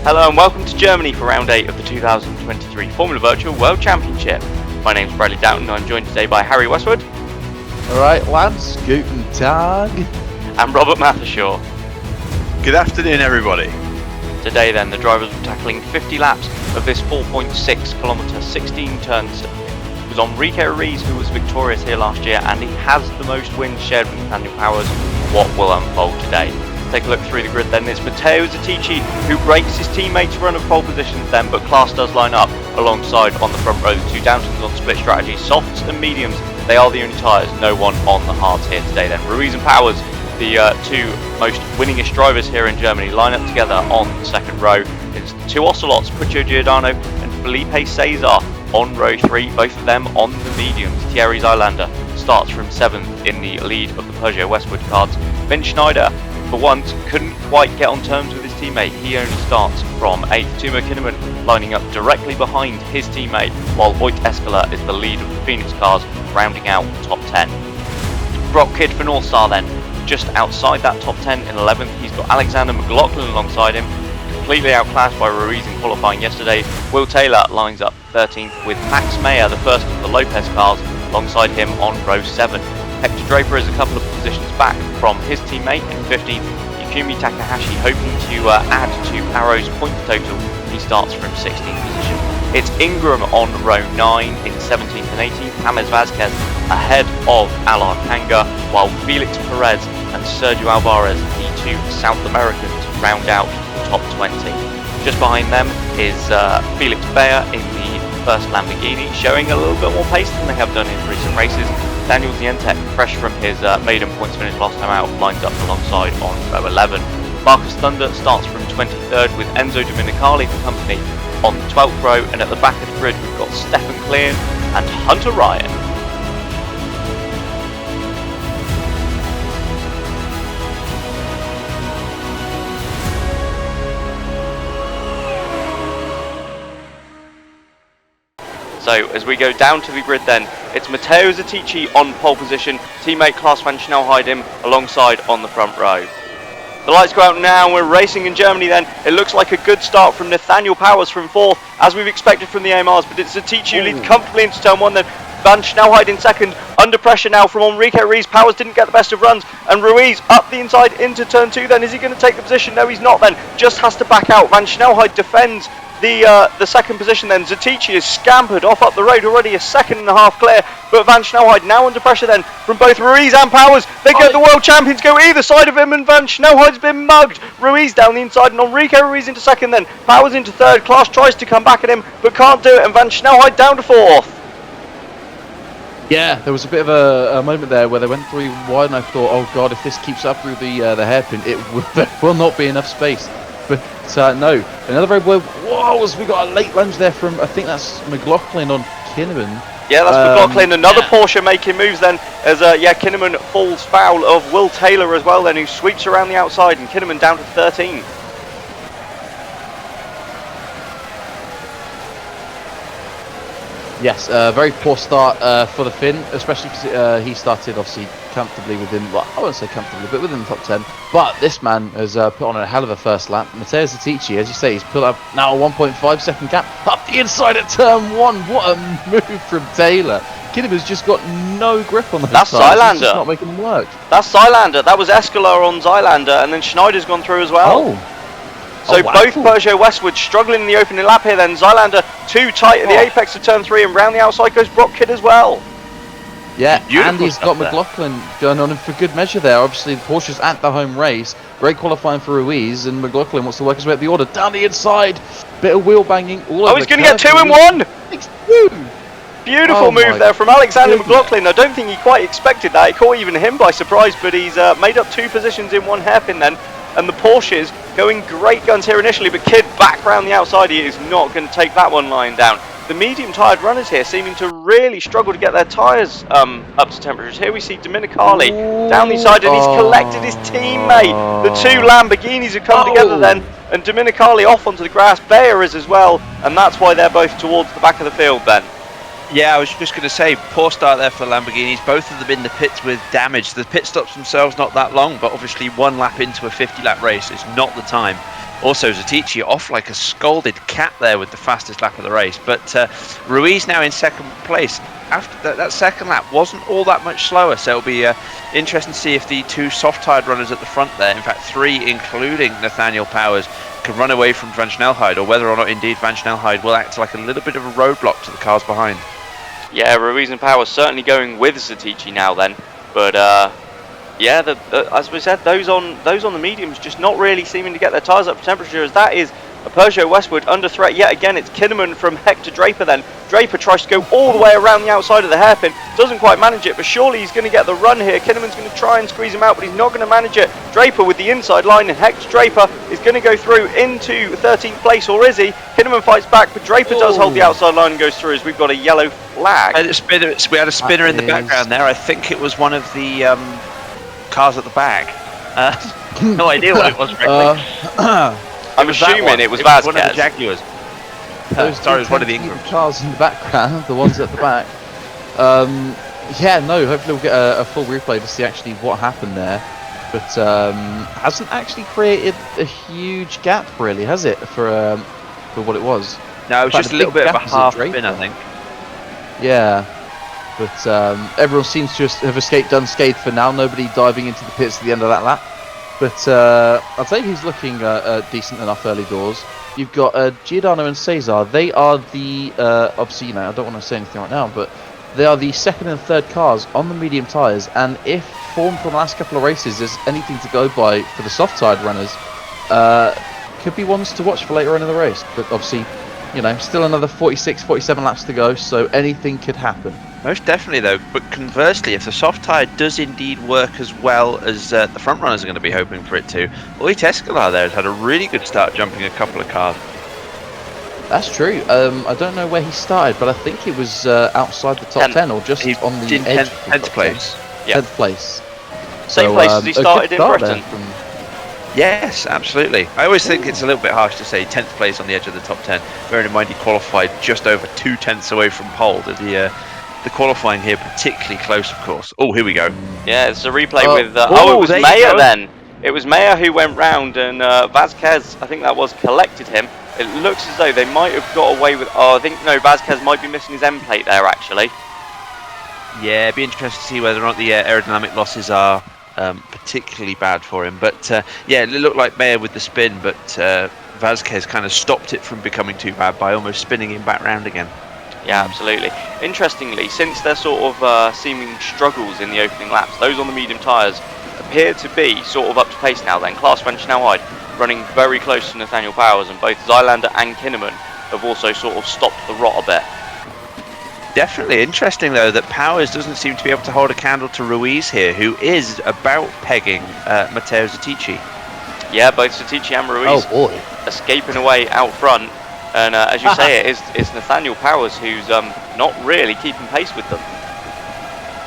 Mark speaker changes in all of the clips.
Speaker 1: Hello and welcome to Germany for round 8 of the 2023 Formula Virtual World Championship. My name's Bradley Doughton and I'm joined today by Harry Westwood.
Speaker 2: Alright lads, guten Tag.
Speaker 1: And Robert Mathershaw.
Speaker 3: Good afternoon everybody.
Speaker 1: Today then the drivers were tackling 50 laps of this 4.6 kilometre 16 turn circuit. It was Enrique Ruiz who was victorious here last year and he has the most wins shared with Nathaniel Powers. What will unfold today? Take a look through the grid then. It's Matteo Zatici who breaks his teammates' run of pole positions then, but class does line up alongside on the front row. The two Downtons on split strategy, softs and mediums. They are the only tyres, no one on the hards here today then. Ruiz and Powers, the two most winningest drivers here in Germany, line up together on the second row. It's two Ocelots, Puccio Giordano and Felipe Cesar on row 3, both of them on the mediums. Thierry Zylander starts from 7th in the lead of the Peugeot Westwood cards. Ben Schneider, for once, couldn't quite get on terms with his teammate. He only starts from 8th. Timo Kinnaman lining up directly behind his teammate, while Voigt Escala is the lead of the Phoenix cars, rounding out the top 10. Brock Kidd for North Star then, just outside that top 10 in 11th. He's got Alexander McLaughlin alongside him, completely outclassed by Ruiz in qualifying yesterday. Will Taylor lines up 13th with Max Mayer, the first of the Lopez cars, alongside him on row 7. Hector Draper is a couple of positions back from his teammate in 15th. Yukimi Takahashi hoping to add to Arrow's point total. He starts from 16th position. It's Ingram on row 9 in 17th and 18th. James Vazquez ahead of Alar Kanga, while Felix Perez and Sergio Alvarez, the two South Americans, round out the top 20. Just behind them is Felix Bayer in the first Lamborghini, showing a little bit more pace than they have done in recent races. Daniel Zientek, fresh from his maiden points finish last time out, lines up alongside on row 11. Marcus Thunder starts from 23rd with Enzo Dominicali for company on the 12th row, and at the back of the grid we've got Stefan Klein and Hunter Ryan. So as we go down to the grid then, it's Matteo Zatici on pole position, teammate Klaas van Schnellheidem alongside on the front row. The lights go out now and we're racing in Germany then. It looks like a good start from Nathaniel Powers from 4th, as we've expected from the AMRs, but it's Zatici who leads comfortably into turn 1 then. Van Schnellheidem in 2nd, under pressure now from Enrique Ruiz. Powers didn't get the best of runs, and Ruiz up the inside into turn 2 then. Is he going to take the position? No, he's not then. Just has to back out. Van Schnellheidem defends the second position then. Zatici is scampered off up the road, already a second and a half clear, but Van Schnellheidem now under pressure then from both Ruiz and Powers. They go, the world champions go either side of him, and Van Schnellheidem's been mugged. Ruiz down the inside and Enrique Ruiz into 2nd then. Powers into 3rd. Klaas tries to come back at him but can't do it, and Van Schnellheidem down to 4th.
Speaker 2: Yeah, there was a bit of a moment there where they went 3 wide and I thought, oh god, if this keeps up through the hairpin, there will not be enough space. But no, another very well. Whoa, we got a late lunge there from, I think that's McLaughlin on Kinnaman.
Speaker 1: Yeah, that's McLaughlin. Another Porsche making moves then, as Kinnaman falls foul of Will Taylor as well then, who sweeps around the outside, and Kinnaman down to 13.
Speaker 2: Yes, very poor start for the Finn, especially because he started obviously comfortably within, well, I won't say comfortably, but within the top 10. But this man has put on a hell of a first lap. Matteo Zatici, as you say, he's put up now a 1.5 second gap up the inside at turn 1. What a move from Taylor. Kinnaman's just got no grip on the
Speaker 1: That's Zylander.
Speaker 2: He's just not making them work.
Speaker 1: That's Zylander. That was Escala on Zylander, and then Schneider's gone through as well. So both Peugeot Westwood struggling in the opening lap here then. Zylander too tight at the apex of turn 3, and round the outside goes Brock Kidd as well.
Speaker 2: Yeah, and he's got McLaughlin going on him for good measure there. Obviously the Porsche's at the home race. Great qualifying for Ruiz, and McLaughlin wants to work his way up the order. Down the inside, bit of wheel banging all over.
Speaker 1: He's going to get 2 in 1! Beautiful move there from Alexander McLaughlin. I don't think he quite expected that. It caught even him by surprise, but he's made up 2 positions in 1 hairpin then. And the Porsches going great guns here initially, but Kidd back round the outside. He is not going to take that one lying down. The medium tired runners here seeming to really struggle to get their tyres up to temperatures. Here we see Dominicali down the side, and he's collected his teammate. The 2 Lamborghinis have come together then, and Dominicali off onto the grass. Bayer is as well, and that's why they're both towards the back of the field then.
Speaker 3: Yeah, I was just going to say, poor start there for the Lamborghinis. Both of them in the pits with damage. The pit stops themselves not that long, but obviously 1 lap into a 50-lap race is not the time Also, Zetici off like a scalded cat there with the fastest lap of the race. But Ruiz now in second place. After that second lap wasn't all that much slower, so it'll be interesting to see if the two soft-tired runners at the front there, in fact 3 including Nathaniel Powers, can run away from Van Snelheid, or whether or not indeed Van Snelheid will act like a little bit of a roadblock to the cars behind.
Speaker 1: Yeah, Ruiz and Powers certainly going with Zetici now then, but yeah, as we said, those on the mediums just not really seeming to get their tyres up to temperature, as that is a Peugeot Westwood under threat yet again. It's Kinnaman from Hector Draper then. Draper tries to go all the way around the outside of the hairpin, doesn't quite manage it, but surely he's going to get the run here. Kinnaman's going to try and squeeze him out, but he's not going to manage it. Draper with the inside line, and Hector Draper is going to go through into 13th place, or is he? Kinnaman fights back, but Draper does hold the outside line and goes through, as we've got a yellow flag.
Speaker 3: We had a spinner in the background there. I think it was one of the cars at the back. No idea what it was, frankly.
Speaker 1: I'm assuming it was Vasquez.
Speaker 3: One of the Jaguars. Sorry, it was one of the Ingrams.
Speaker 2: Cars in the background, the ones at the back. Yeah, no, hopefully we'll get a full replay to see actually what happened there. But hasn't actually created a huge gap, really, has it, for what it was?
Speaker 3: No, it was just a little bit of a half spin, I think.
Speaker 2: Yeah. But everyone seems to have escaped unscathed for now. Nobody diving into the pits at the end of that lap. But I'll tell you who's looking decent enough early doors. You've got Giordano and Cesar. They are the, obviously, I don't want to say anything right now, but they are the second and third cars on the medium tyres. And if form from the last couple of races is anything to go by for the soft-tired runners, could be ones to watch for later on in the race. But obviously, still another 46, 47 laps to go, so anything could happen.
Speaker 3: Most definitely, though. But conversely, if the soft tyre does indeed work as well as the front runners are going to be hoping for it to, Oit Escalar there has had a really good start jumping a couple of cars.
Speaker 2: That's true. I don't know where he started, but I think it was outside the top 10 or just on the edge.
Speaker 3: 10th place.
Speaker 2: Yeah. 10th place.
Speaker 1: Same place as he started in Britain.
Speaker 3: Yes, absolutely. I always think it's a little bit harsh to say 10th place on the edge of the top 10, bearing in mind he qualified just over 2 tenths away from pole. The qualifying here particularly close, of course. Oh, here we go.
Speaker 1: Yeah, it's a replay with... it was Mayer then. It was Mayer who went round, and Vasquez, I think that was, collected him. It looks as though they might have got away with... Oh, I think, no, Vasquez might be missing his end plate there, actually.
Speaker 3: Yeah, it'd be interesting to see whether or not the aerodynamic losses are particularly bad for him. But, yeah, it looked like Mayer with the spin, but Vasquez kind of stopped it from becoming too bad by almost spinning him back round again.
Speaker 1: Yeah, absolutely. Interestingly, since their sort of seeming struggles in the opening laps, those on the medium tyres appear to be sort of up to pace now then. Klaas Van Snelheid running very close to Nathaniel Powers, and both Zylander and Kinnaman have also sort of stopped the rot a bit.
Speaker 3: Definitely interesting, though, that Powers doesn't seem to be able to hold a candle to Ruiz here, who is about pegging Matteo Zetici. Yeah, both Zetici and Ruiz escaping away out front. And as you say, it's Nathaniel Powers who's not really keeping pace with them.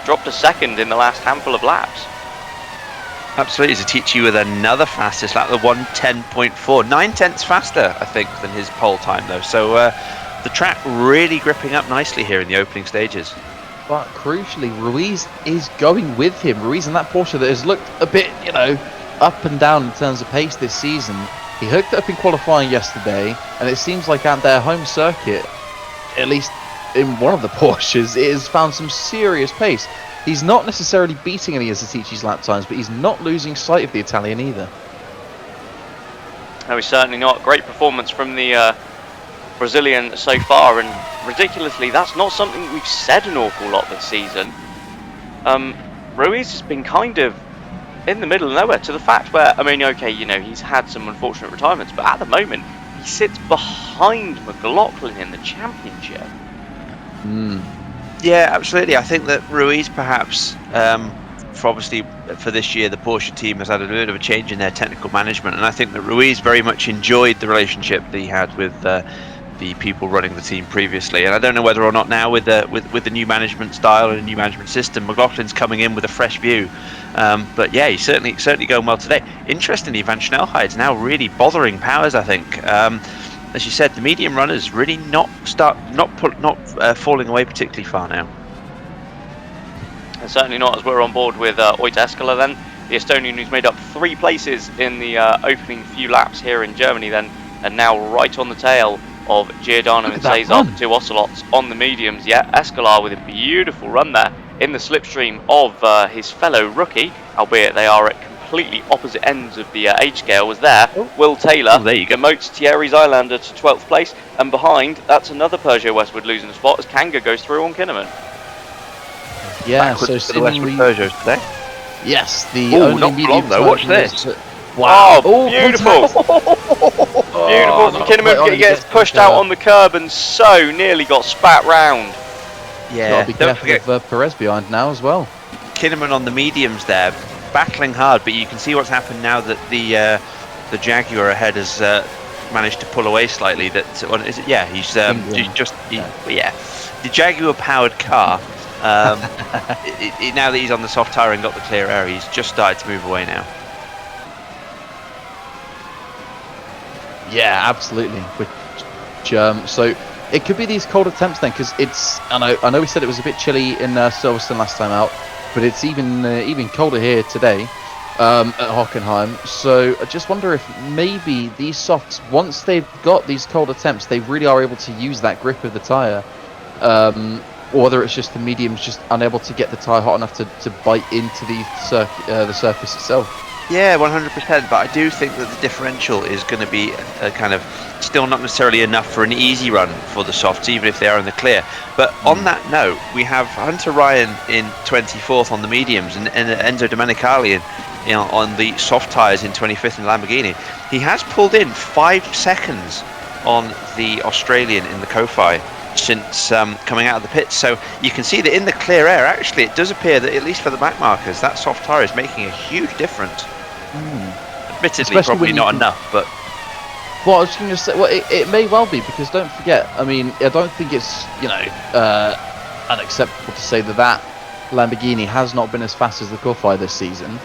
Speaker 3: Dropped a second in the last handful of laps. Absolutely, Zetici with another fastest lap, the 1:10.4. 9 tenths faster, I think, than his pole time, though. So the track really gripping up nicely here in the opening stages.
Speaker 2: But crucially, Ruiz is going with him. Ruiz in that Porsche that has looked a bit, up and down in terms of pace this season. He hooked it up in qualifying yesterday, and it seems like at their home circuit, at least in one of the Porsches, it has found some serious pace. He's not necessarily beating any of Zetici's lap times, but he's not losing sight of the Italian either.
Speaker 1: No, he's certainly not. Great performance from the Brazilian so far, and ridiculously, that's not something we've said an awful lot this season. Ruiz has been kind of in the middle of nowhere, to the fact where, I mean, okay, he's had some unfortunate retirements, but at the moment, he sits behind McLaughlin in the championship.
Speaker 3: Yeah, absolutely. I think that Ruiz perhaps, for this year, the Porsche team has had a bit of a change in their technical management, and I think that Ruiz very much enjoyed the relationship that he had with the people running the team previously, and I don't know whether or not now with the new management style and the new management system, McLaughlin's coming in with a fresh view. But yeah, he's certainly going well today. Interestingly, Van Snelheid's now really bothering Powers, I think. As you said, the medium runners really not falling away particularly far now.
Speaker 1: And certainly not as we're on board with Oit Escalar then. The Estonian, who's made up 3 places in the opening few laps here in Germany then, and now right on the tail of Giordano and Cesar, the 2 Ocelots on the mediums. Yeah, Escalar with a beautiful run there in the slipstream of his fellow rookie, albeit they are at completely opposite ends of the age scale. Was there. Will Taylor demotes Thierry Zylander to 12th place, and behind, that's another Peugeot Westwood losing a spot as Kanga goes through on Kinnaman.
Speaker 2: Yeah,
Speaker 3: backwards
Speaker 2: so
Speaker 3: to the Westwood Peugeots today.
Speaker 2: Yes, the
Speaker 3: Ooh,
Speaker 2: only
Speaker 3: not
Speaker 2: medium
Speaker 3: long though, watch this.
Speaker 1: Wow, beautiful. Beautiful. Kinnaman gets pushed out on the curb and so nearly got spat round.
Speaker 3: Yeah,
Speaker 2: be careful of Perez behind now as well.
Speaker 3: Kinnaman on the mediums there, battling hard, but you can see what's happened now that the Jaguar ahead has managed to pull away slightly. That is it? Yeah, he's the Jaguar powered car. Now that he's on the soft tyre and got the clear air, he's just started to move away now.
Speaker 2: Yeah, absolutely. So it could be these colder temps then, because it's. I know we said it was a bit chilly in Silverstone last time out, but it's even colder here today at Hockenheim. So I just wonder if maybe these softs, once they've got these colder temps, they really are able to use that grip of the tyre. Or whether it's just the mediums just unable to get the tyre hot enough to bite into the surface itself.
Speaker 3: Yeah, 100%. But I do think that the differential is going to be a kind of still not necessarily enough for an easy run for the softs, even if they are in the clear. But on that note, we have Hunter Ryan in 24th on the mediums and Enzo Domenicali on the soft tyres in 25th in Lamborghini. He has pulled in 5 seconds on the Australian in the Ko-Fi since coming out of the pits, so you can see that in the clear air, actually, it does appear that at least for the back markers, that soft tyre is making a huge difference. Admittedly, especially probably not enough, but.
Speaker 2: Well, I was going to say, well, it may well be, because don't forget, I mean, I don't think it's unacceptable to say that Lamborghini has not been as fast as the Ko-Fi this season.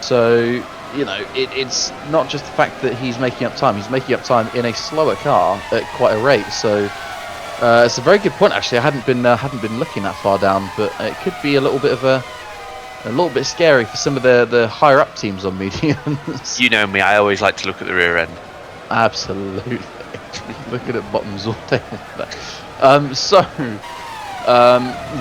Speaker 2: So it's not just the fact that he's making up time; he's making up time in a slower car at quite a rate. So. It's a very good point, actually. I hadn't been looking that far down, but it could be a little bit scary for some of the higher up teams on mediums.
Speaker 3: You know me, I always like to look at the rear end.
Speaker 2: Absolutely, looking at bottoms all day.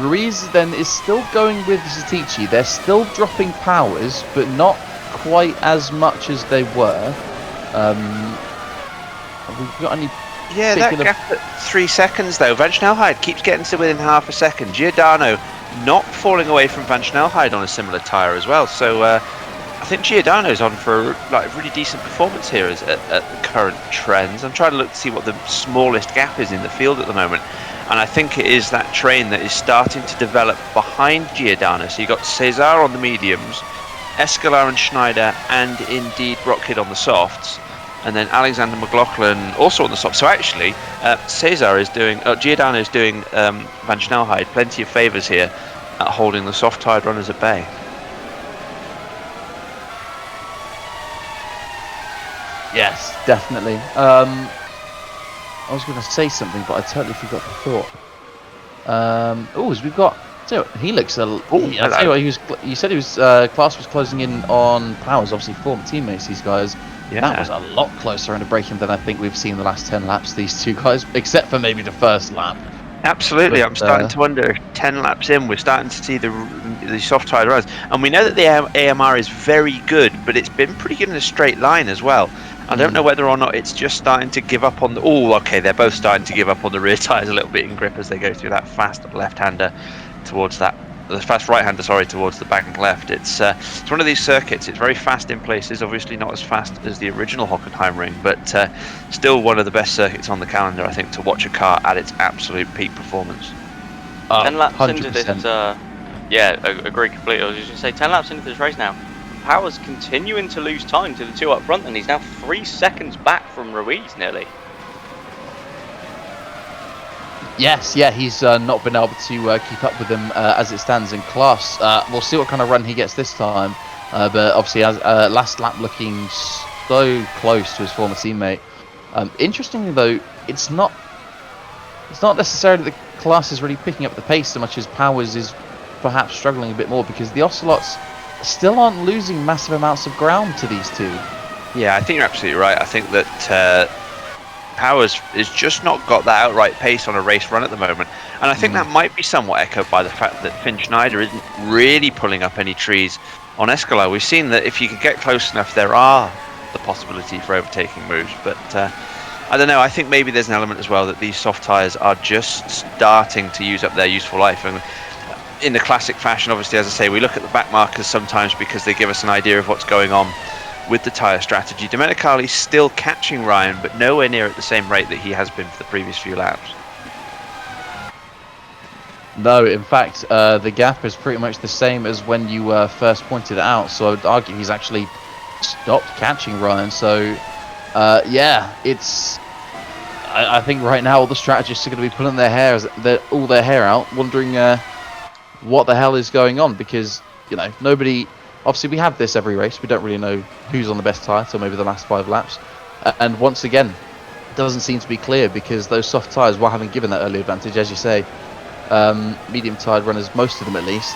Speaker 2: Ruiz then is still going with Zetici. They're still dropping powers, but not quite as much as they were. Have we got any?
Speaker 3: Yeah, that gap at 3 seconds though. Van Snelheid keeps getting to within half a second. Giordano not falling away from Van Snelheid on a similar tyre as well. So I think Giordano's on for a really decent performance here at the current trends. I'm trying to look to see what the smallest gap is in the field at the moment. And I think it is that train that is starting to develop behind Giordano. So you've got Cesar on the mediums, Escalar and Schneider, and indeed Brockhead on the softs. And then Alexander McLaughlin also on the top. So actually, Giordano is doing Van Snelheid plenty of favours here at holding the soft-tyred runners at bay.
Speaker 2: Yes, definitely. I was going to say something, but I totally forgot the thought. We've got. So he looks a. I tell you what, you said he was. Class was closing in on Powers, obviously former teammates. These guys. Yeah. That was a lot closer under braking than I think we've seen in the last 10 laps. These two guys, except for maybe the first lap.
Speaker 3: Absolutely, but, I'm starting to wonder if 10 laps in, we're starting to see the soft tyre runs, and we know that the AMR is very good, but it's been pretty good in a straight line as well. I don't know whether or not it's just starting to give up on the. Okay, they're both starting to give up on the rear tyres a little bit in grip as they go through that fast left-hander towards that. The fast right-hander, towards the bank left. It's one of these circuits. It's very fast in places. Obviously not as fast as the original Hockenheim ring, but still one of the best circuits on the calendar, I think, to watch a car at its absolute peak performance.
Speaker 1: 10 laps
Speaker 2: 100%.
Speaker 1: into this, agree completely. I was just going to say, 10 laps into this race now, Powers continuing to lose time to the two up front, and he's now 3 seconds back from Ruiz nearly.
Speaker 2: Yes, yeah, he's not been able to keep up with them as it stands in class. We'll see what kind of run he gets this time, but obviously, as last lap looking so close to his former teammate. Interestingly, though, it's not necessarily that class is really picking up the pace so much as Powers is perhaps struggling a bit more, because the Ocelots still aren't losing massive amounts of ground to these two.
Speaker 3: Yeah, I think you're absolutely right. I think that Powers has just not got that outright pace on a race run at the moment. And I think that might be somewhat echoed by the fact that Finn Schneider isn't really pulling up any trees on Escolar. We've seen that if you can get close enough, there are the possibility for overtaking moves. But I don't know, I think maybe there's an element as well that these soft tyres are just starting to use up their useful life. And in the classic fashion, obviously, as I say, we look at the back markers sometimes because they give us an idea of what's going on with the tyre strategy. Domenicali's still catching Ryan, but nowhere near at the same rate that he has been for the previous few laps.
Speaker 2: No, in fact, the gap is pretty much the same as when you first pointed it out. So I would argue he's actually stopped catching Ryan. So, yeah, it's. I think right now all the strategists are going to be pulling all their hair out, wondering what the hell is going on, because nobody. Obviously, we have this every race. We don't really know who's on the best tyre till maybe the last 5 laps. And once again, it doesn't seem to be clear because those soft tyres, while having given that early advantage, as you say, medium-tired runners, most of them at least,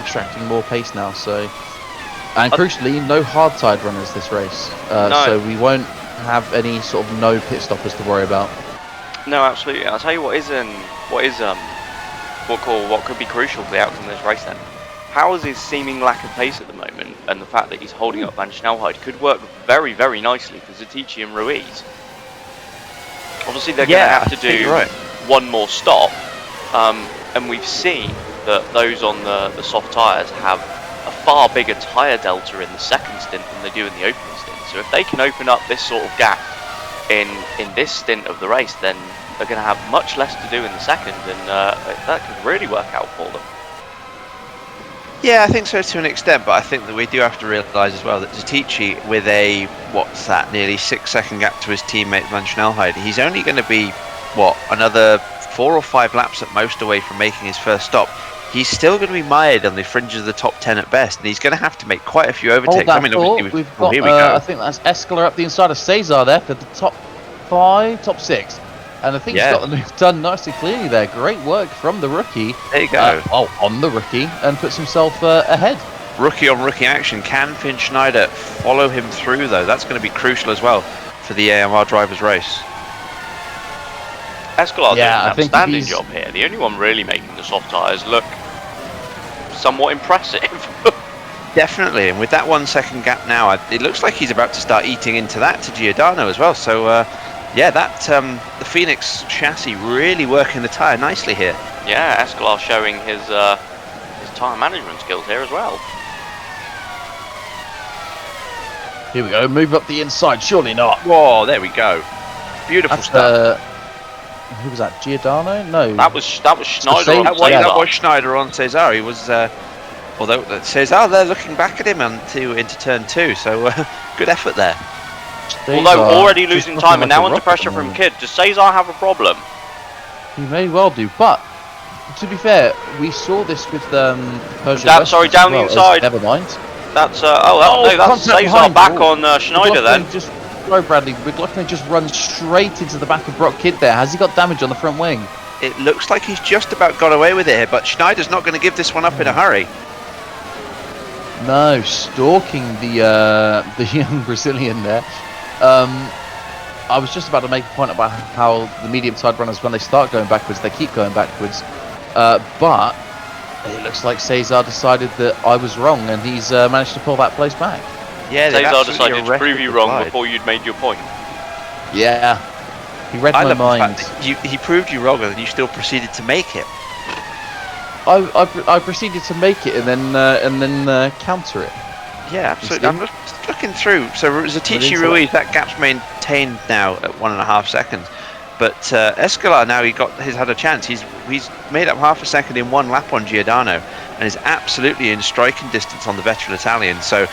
Speaker 2: extracting more pace now. So, and crucially, no hard-tired runners this race.
Speaker 1: No.
Speaker 2: So we won't have any sort of no pit stoppers to worry about.
Speaker 1: No, absolutely. I'll tell you what could be crucial for the outcome of this race then. Powers' seeming lack of pace at the moment, and the fact that he's holding up Van Snelheid, could work very, very nicely for Zetici and Ruiz. Obviously, they're going to have to do one more stop, and we've seen that those on the soft tyres have a far bigger tyre delta in the second stint than they do in the opening stint. So if they can open up this sort of gap in this stint of the race, then they're going to have much less to do in the second, and that could really work out for them.
Speaker 3: Yeah, I think so to an extent, but I think that we do have to realise as well that Zetici, with a, nearly 6-second gap to his teammate Van Snelheid, he's only going to be, another 4 or 5 laps at most away from making his first stop. He's still going to be mired on the fringes of the top 10 at best, and he's going to have to make quite a few overtakes.
Speaker 2: Hold that thought. We've got, here we go. I think that's Escolar up the inside of Cesar there for the top 6. And I think he's got the move done nicely clearly there. Great work from the rookie.
Speaker 3: There you go.
Speaker 2: On the rookie, and puts himself ahead.
Speaker 3: Rookie on rookie action. Can Finn Schneider follow him through, though? That's going to be crucial as well for the AMR Drivers' Race.
Speaker 1: Escolar doing an outstanding job here. The only one really making the soft tyres look somewhat impressive.
Speaker 3: Definitely, and with that 1 second gap now, it looks like he's about to start eating into that to Giordano as well. So, yeah, the Phoenix chassis really working the tyre nicely here.
Speaker 1: Yeah, Escolar showing his tyre management skills here as well.
Speaker 2: Here we go, move up the inside, surely not.
Speaker 3: Whoa, there we go. Beautiful stuff.
Speaker 2: Who was that? Giordano? No.
Speaker 1: That was Schneider on Cesar.
Speaker 3: That was Schneider on Cesar. He was, although Cesar, they're looking back at him into turn 2, so good effort there.
Speaker 1: Although already losing time and now under pressure from Kidd, does Cesar have a problem?
Speaker 2: He may well do, but to be fair, we saw this with Persia.
Speaker 1: Down the inside.
Speaker 2: Never mind.
Speaker 1: That's that's Cesar back on Schneider then.
Speaker 2: Bradley, McLaughlin just runs straight into the back of Brock Kidd there. Has he got damage on the front wing?
Speaker 3: It looks like he's just about got away with it here, but Schneider's not going to give this one up in a hurry.
Speaker 2: No, stalking the young Brazilian there. I was just about to make a point about how the medium-tired runners, when they start going backwards, they keep going backwards. But it looks like Cesar decided that I was wrong, and he's managed to pull that place back.
Speaker 1: Yeah, Cesar decided to prove you wrong before you'd made your point.
Speaker 2: Yeah, he read my mind.
Speaker 3: He proved you wrong, and you still proceeded to make it.
Speaker 2: I proceeded to make it and then counter it.
Speaker 3: Yeah, absolutely. I'm just looking through. So Zetici Ruiz, that gap's maintained now at 1.5 seconds. But Escolar now he's had a chance. He's made up half a second in 1 lap on Giordano, and is absolutely in striking distance on the veteran Italian. So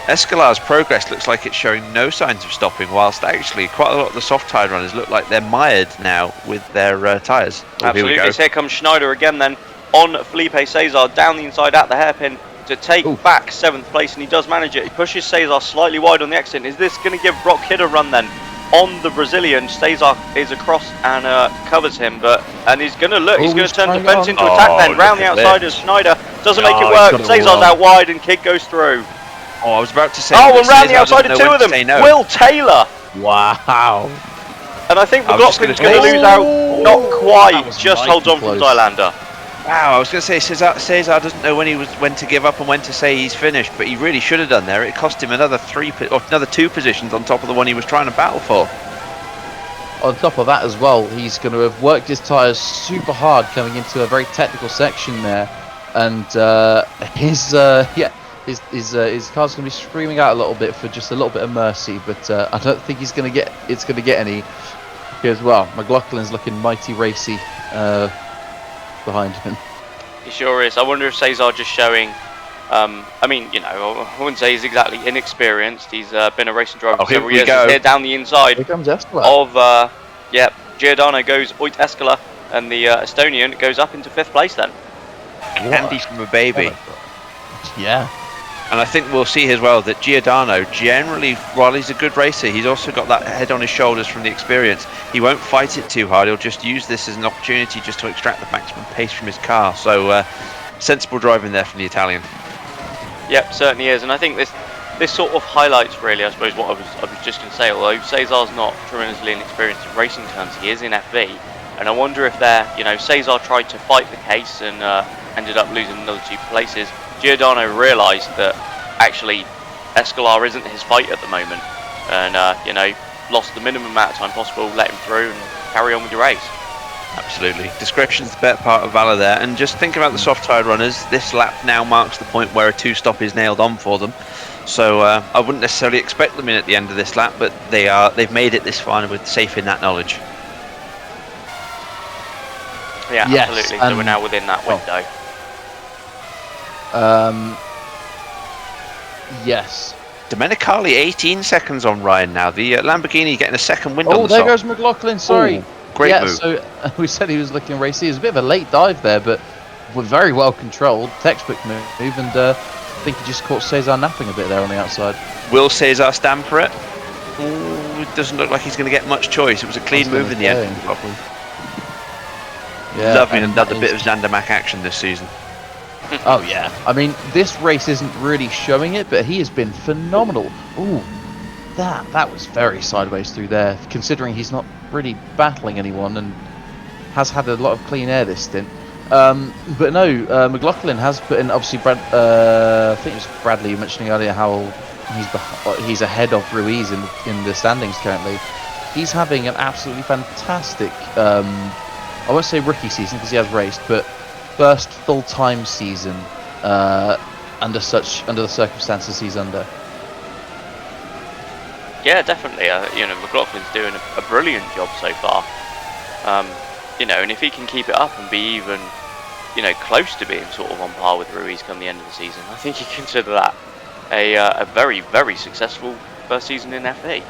Speaker 3: Escolar's progress looks like it's showing no signs of stopping, whilst actually quite a lot of the soft tyre runners look like they're mired now with their tyres.
Speaker 1: Absolutely. Here comes Schneider again then on Felipe Cesar down the inside at the hairpin to take back 7th place, and he does manage it. He pushes Cesar slightly wide on the exit. Is this going to give Brock Kidd a run then? On the Brazilian, Cesar is across and covers him, and he's going to look. He's going to turn defence into attack then. Round the outside of Schneider. Doesn't make it work. Cesar's out wide and Kid goes through.
Speaker 3: Oh, I was about to say.
Speaker 1: Oh, and round the outside of two of them.
Speaker 3: No.
Speaker 1: Will Taylor.
Speaker 2: Wow.
Speaker 1: And I think McLaughlin's going to lose out. Not quite. Just holds on from Zylander.
Speaker 3: Wow, I was going to say Cesar doesn't know when to give up and when to say he's finished, but he really should have done there. It cost him another two positions on top of the one he was trying to battle for.
Speaker 2: On top of that as well, he's going to have worked his tyres super hard coming into a very technical section there, and his car's going to be screaming out a little bit for just a little bit of mercy, but I don't think it's going to get any, because well, McLaughlin's looking mighty racy behind him.
Speaker 1: He sure is. I wonder if Cesar just showing. I mean, you know, I wouldn't say he's exactly inexperienced. He's been a racing driver for several years. He's here down the inside.
Speaker 2: Here comes Escala.
Speaker 1: Of Giordano goes Oit Escala, and the Estonian goes up into 5th place then.
Speaker 3: Candy from a baby.
Speaker 2: Yeah.
Speaker 3: And I think we'll see as well that Giordano generally, while he's a good racer, he's also got that head on his shoulders from the experience. He won't fight it too hard. He'll just use this as an opportunity just to extract the maximum pace from his car. So sensible driving there from the Italian.
Speaker 1: Yep, certainly is. And I think this sort of highlights really, I suppose, what I was just going to say. Although Cesar's not tremendously inexperienced in racing terms, he is in FV. And I wonder if Cesar tried to fight the case and ended up losing another 2 places. Giordano realised that actually Escalar isn't his fight at the moment, and lost the minimum amount of time possible, let him through and carry on with your race.
Speaker 3: Absolutely. Discretion's the better part of valour there, and just think about the soft tyre runners. This lap now marks the point where a 2-stop is nailed on for them, so I wouldn't necessarily expect them in at the end of this lap, but they've made it this far with safe in that knowledge.
Speaker 1: Yeah, yes, absolutely. So we're now within that window.
Speaker 2: Yes.
Speaker 3: Domenicali 18 seconds on Ryan now. The Lamborghini getting a second wind on the
Speaker 2: Oh, there goes McLaughlin, sorry.
Speaker 3: Ooh, great move.
Speaker 2: So we said he was looking racy. It was a bit of a late dive there, but very well controlled. Textbook move, and I think he just caught Cesar napping a bit there on the outside.
Speaker 3: Will Cesar stand for it? Ooh, it doesn't look like he's going to get much choice. It was a clean move in the end. Yeah, loving another bit of Zandermac action this season.
Speaker 2: Oh yeah, I mean this race isn't really showing it, but he has been phenomenal. Ooh, that was very sideways through there, considering he's not really battling anyone and has had a lot of clean air this stint. But no, McLaughlin has put in, obviously I think it was Bradley mentioning earlier how he's ahead of Ruiz in the standings currently. He's having an absolutely fantastic, I won't say rookie season because he has raced, but first full-time season under the circumstances he's under.
Speaker 1: Yeah, definitely. McLaughlin's doing a brilliant job so far. And if he can keep it up and be even, close to being sort of on par with Ruiz come the end of the season, I think you consider that a very, very successful first season in FE.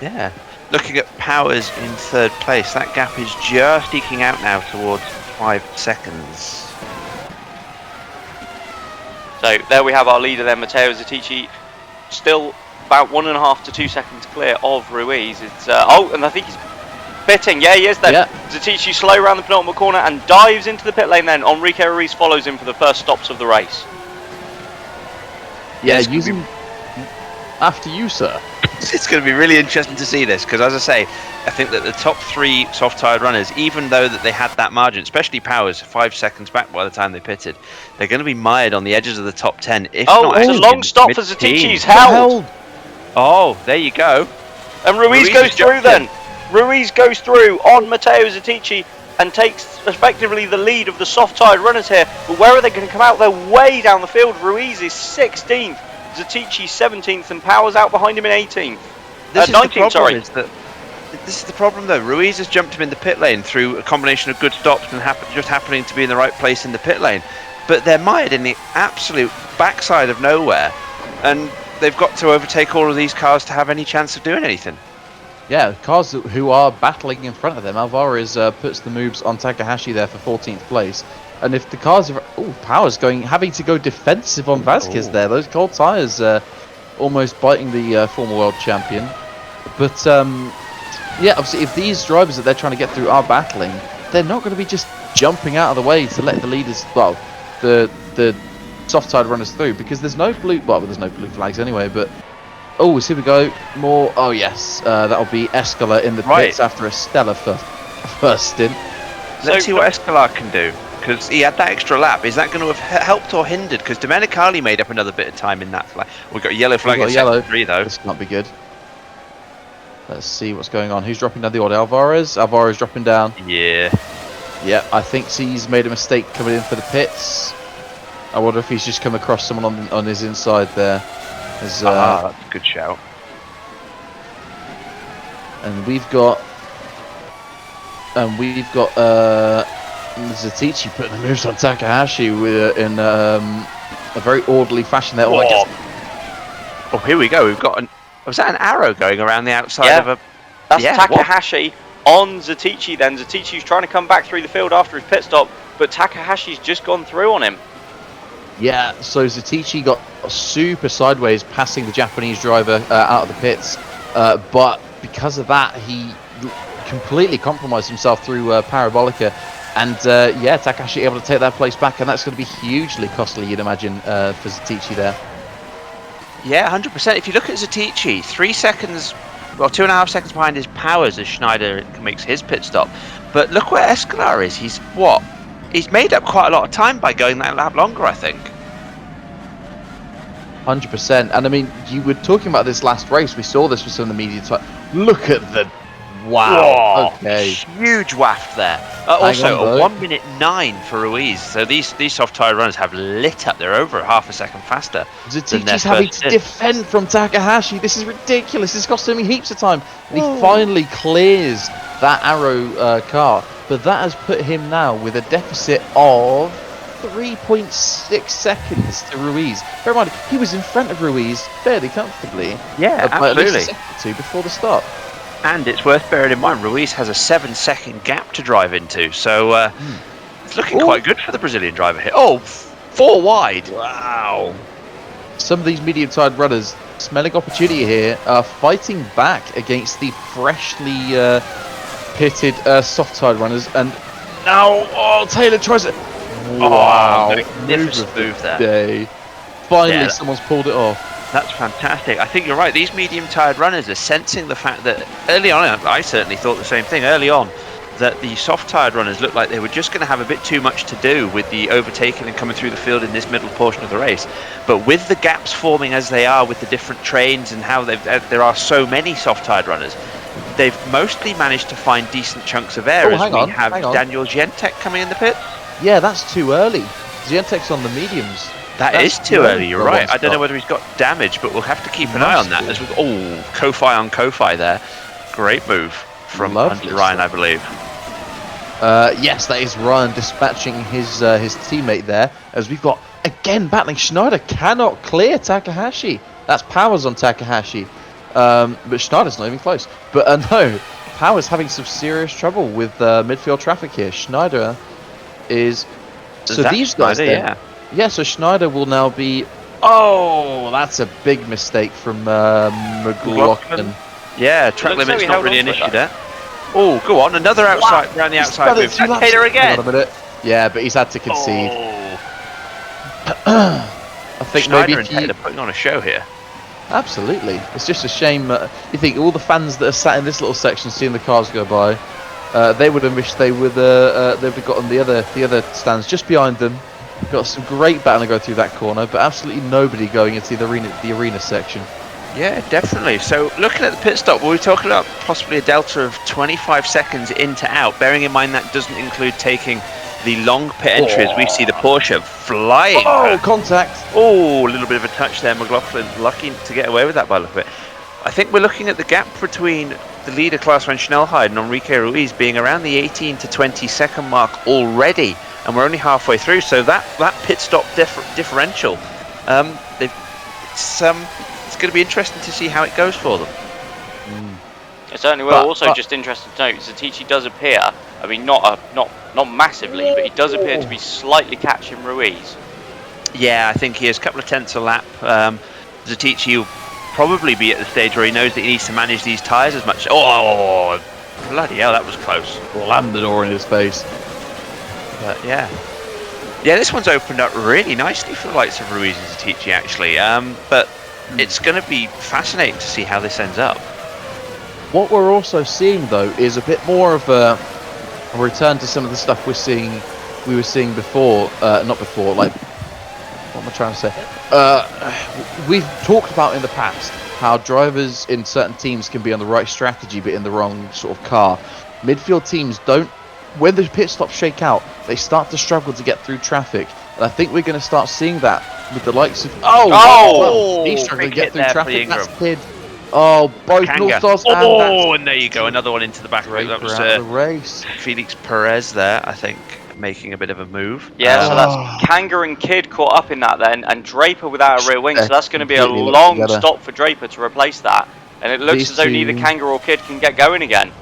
Speaker 3: Yeah. Looking at Powers in 3rd place, that gap is just eking out now towards 5 seconds.
Speaker 1: So there we have our leader then, Matteo Zatici, still about 1.5 to 2 seconds clear of Ruiz. It's and I think he's pitting. Yeah, he is then. Yeah. Zatici slow around the penultimate corner and dives into the pit lane then. Enrique Ruiz follows him for the first stops of the race.
Speaker 2: Yeah, using after you, sir.
Speaker 3: It's going to be really interesting to see this, because as I say, I think that the top 3 soft-tyred runners, even though that they had that margin, especially Powers, 5 seconds back by the time they pitted, they're going to be mired on the edges of the top 10. If not
Speaker 1: it's a long stop for Zatici. He's held.
Speaker 3: Oh, there you go.
Speaker 1: And Ruiz goes through then. Ruiz goes through on Matteo Zatici and takes effectively the lead of the soft-tyred runners here. But where are they going to come out? They're way down the field. Ruiz is 16th. Zatici 17th and Powers out behind him in 18th. 19th, sorry.
Speaker 3: This is the problem though. Ruiz has jumped him in the pit lane through a combination of good stops and just happening to be in the right place in the pit lane. But they're mired in the absolute backside of nowhere, and they've got to overtake all of these cars to have any chance of doing anything.
Speaker 2: Yeah, cars who are battling in front of them. Alvarez puts the moves on Takahashi there for 14th place. And if the cars are... Oh, Powers having to go defensive on Vasquez there. Those cold tyres almost biting the former world champion. But, yeah, obviously, if these drivers that they're trying to get through are battling, they're not going to be just jumping out of the way to let the leaders, well, the soft tide runners through, because there's no blue, well, there's no blue flags anyway, but oh, here we go, more, oh yes, that'll be Escalar in the pits after a stellar first stint.
Speaker 3: Let's see what Escalar can do, because he had that extra lap. Is that going to have helped or hindered? Because Domenicali made up another bit of time in that flag. We've got a yellow flag in sector 3 though.
Speaker 2: This can't be good. Let's see what's going on. Who's dropping down the order? Alvarez dropping down.
Speaker 3: Yeah.
Speaker 2: Yeah, I think he's made a mistake coming in for the pits. I wonder if he's just come across someone on his inside there.
Speaker 3: That's a good shout.
Speaker 2: And we've got Zatichi putting the moves on Takahashi in a very orderly fashion there.
Speaker 3: Oh, here we go. We've got was that an arrow going around the outside of a...
Speaker 1: That's Takahashi on Zatichi then. Zatichi's trying to come back through the field after his pit stop, but Takahashi's just gone through on him.
Speaker 2: Yeah, so Zatichi got super sideways passing the Japanese driver out of the pits, but because of that he completely compromised himself through Parabolica, and yeah, Takahashi able to take that place back, and that's going to be hugely costly, you'd imagine, for Zatichi there.
Speaker 3: Yeah, 100%. If you look at Zatichi, 3 seconds, well, 2.5 seconds behind his Powers as Schneider makes his pit stop. But look where Escalar is. He's what? He's made up quite a lot of time by going that lap longer, I think.
Speaker 2: 100%. And I mean, you were talking about this last race. We saw this with some of the media time. Look at the... Wow.
Speaker 3: Whoa,
Speaker 2: okay.
Speaker 3: Huge waft there. Also, a 1:09 for Ruiz. So these soft tire runners have lit up. They're over half a second faster.
Speaker 2: Zatichi's having to defend from Takahashi. This is ridiculous. This cost him heaps of time. And he finally clears that Arrow car. But that has put him now with a deficit of 3.6 seconds to Ruiz. Bear in mind, he was in front of Ruiz fairly comfortably.
Speaker 3: Yeah, absolutely.
Speaker 2: At least a second or two before the start.
Speaker 3: And it's worth bearing in mind, Ruiz has a 7-second gap to drive into, so it's looking quite good for the Brazilian driver here. Oh, 4 wide. Wow.
Speaker 2: Some of these medium-tide runners smelling opportunity here, fighting back against the freshly pitted soft-tide runners. And now, Taylor tries it. Wow.
Speaker 3: Magnificent move there.
Speaker 2: Day. Finally, someone's pulled it off.
Speaker 3: That's fantastic. I think you're right. These medium-tired runners are sensing the fact that early on, I certainly thought the same thing early on, that the soft-tired runners looked like they were just going to have a bit too much to do with the overtaking and coming through the field in this middle portion of the race. But with the gaps forming as they are with the different trains and how there are so many soft-tired runners, they've mostly managed to find decent chunks of air as we have Daniel Gientek coming in the pit.
Speaker 2: Yeah, that's too early. Gientek's on the mediums.
Speaker 3: That is too early, you're right. I don't know whether he's got damage, but we'll have to keep an eye on that. As Ko-Fi on Ko-Fi there. Great move from Ryan, I believe.
Speaker 2: Yes, that is Ryan dispatching his teammate there. As we've got, again, battling. Schneider cannot clear Takahashi. That's Powers on Takahashi. But Schneider's not even close. But no, Powers having some serious trouble with midfield traffic here. Schneider is... So these guys then... Yeah, so Schneider will now be... Oh, that's a big mistake from McLaughlin.
Speaker 3: Yeah, track limit's not really an issue there. Oh, go on, another outside, around the outside move. Taylor again.
Speaker 2: Hang on a minute. Yeah, but he's had to concede. I think
Speaker 3: Schneider
Speaker 2: maybe
Speaker 3: and Taylor putting on a show here.
Speaker 2: Absolutely. It's just a shame. You think all the fans that are sat in this little section seeing the cars go by, they would have wished they would have gotten the other stands just behind them. Got some great battling going through that corner, but absolutely nobody going into the arena section.
Speaker 3: Yeah, definitely. So looking at the pit stop, we're talking about possibly a delta of 25 seconds in to out, bearing in mind that doesn't include taking the long pit entries. We see the Porsche flying.
Speaker 2: Oh, contact.
Speaker 3: Oh, a little bit of a touch there. McLaughlin lucky to get away with that by the look of it. I think we're looking at the gap between the leader Klaus van Schnellheide and Enrique Ruiz being around the 18 to 20 second mark already, and we're only halfway through. So that pit stop differential, it's going to be interesting to see how it goes for them.
Speaker 1: It certainly will. Also, just interesting to note, Zatichi does appear, I mean, not massively, but he does appear to be slightly catching Ruiz.
Speaker 3: Yeah, I think he is a couple of tenths a lap. Zatichi will probably be at the stage where he knows that he needs to manage these tyres as much. Oh, Bloody hell, that was close.
Speaker 2: Landador in his face.
Speaker 3: But yeah, this one's opened up really nicely for the likes of Ruiz and Zatici actually. But it's going to be fascinating to see how this ends up.
Speaker 2: What we're also seeing though is a bit more of a return to some of the stuff we were seeing before. Not before, like, what am I trying to say? We've talked about in the past how drivers in certain teams can be on the right strategy but in the wrong sort of car. Midfield teams don't, when the pit stops shake out, they start to struggle to get through traffic. And I think we're going to start seeing that with the likes of... he's struggling to get through traffic. That's Kid. Oh, both North Stars
Speaker 3: and there you go, another one into the back. That was
Speaker 2: the race.
Speaker 3: Felix Perez there, I think, making a bit of a move.
Speaker 1: Yeah, so that's Kanga and Kid caught up in that then, and Draper without a rear wing, so that's going to be a long stop for Draper to replace that. And it looks as though neither Kanga or Kid can get going again.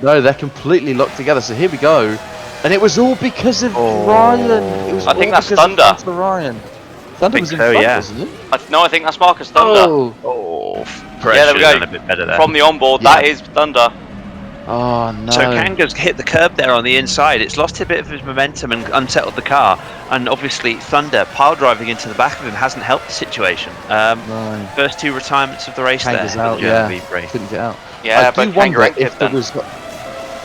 Speaker 2: No, they're completely locked together, so here we go. And it was all because of Ryan. It was
Speaker 1: I think that's Thunder.
Speaker 2: Ryan. Thunder was in front, wasn't it?
Speaker 1: No, I think that's Marcus Thunder. Yeah, there we go.
Speaker 3: A bit better there.
Speaker 1: From the onboard, that is Thunder.
Speaker 2: Oh no.
Speaker 3: So Kanga's hit the curb there on the inside. It's lost a bit of his momentum and unsettled the car. And obviously Thunder pile driving into the back of him hasn't helped the situation. First two retirements of the race
Speaker 2: Kanga's
Speaker 3: there.
Speaker 2: out, couldn't get out.
Speaker 1: Yeah, but Kanga and Kid then.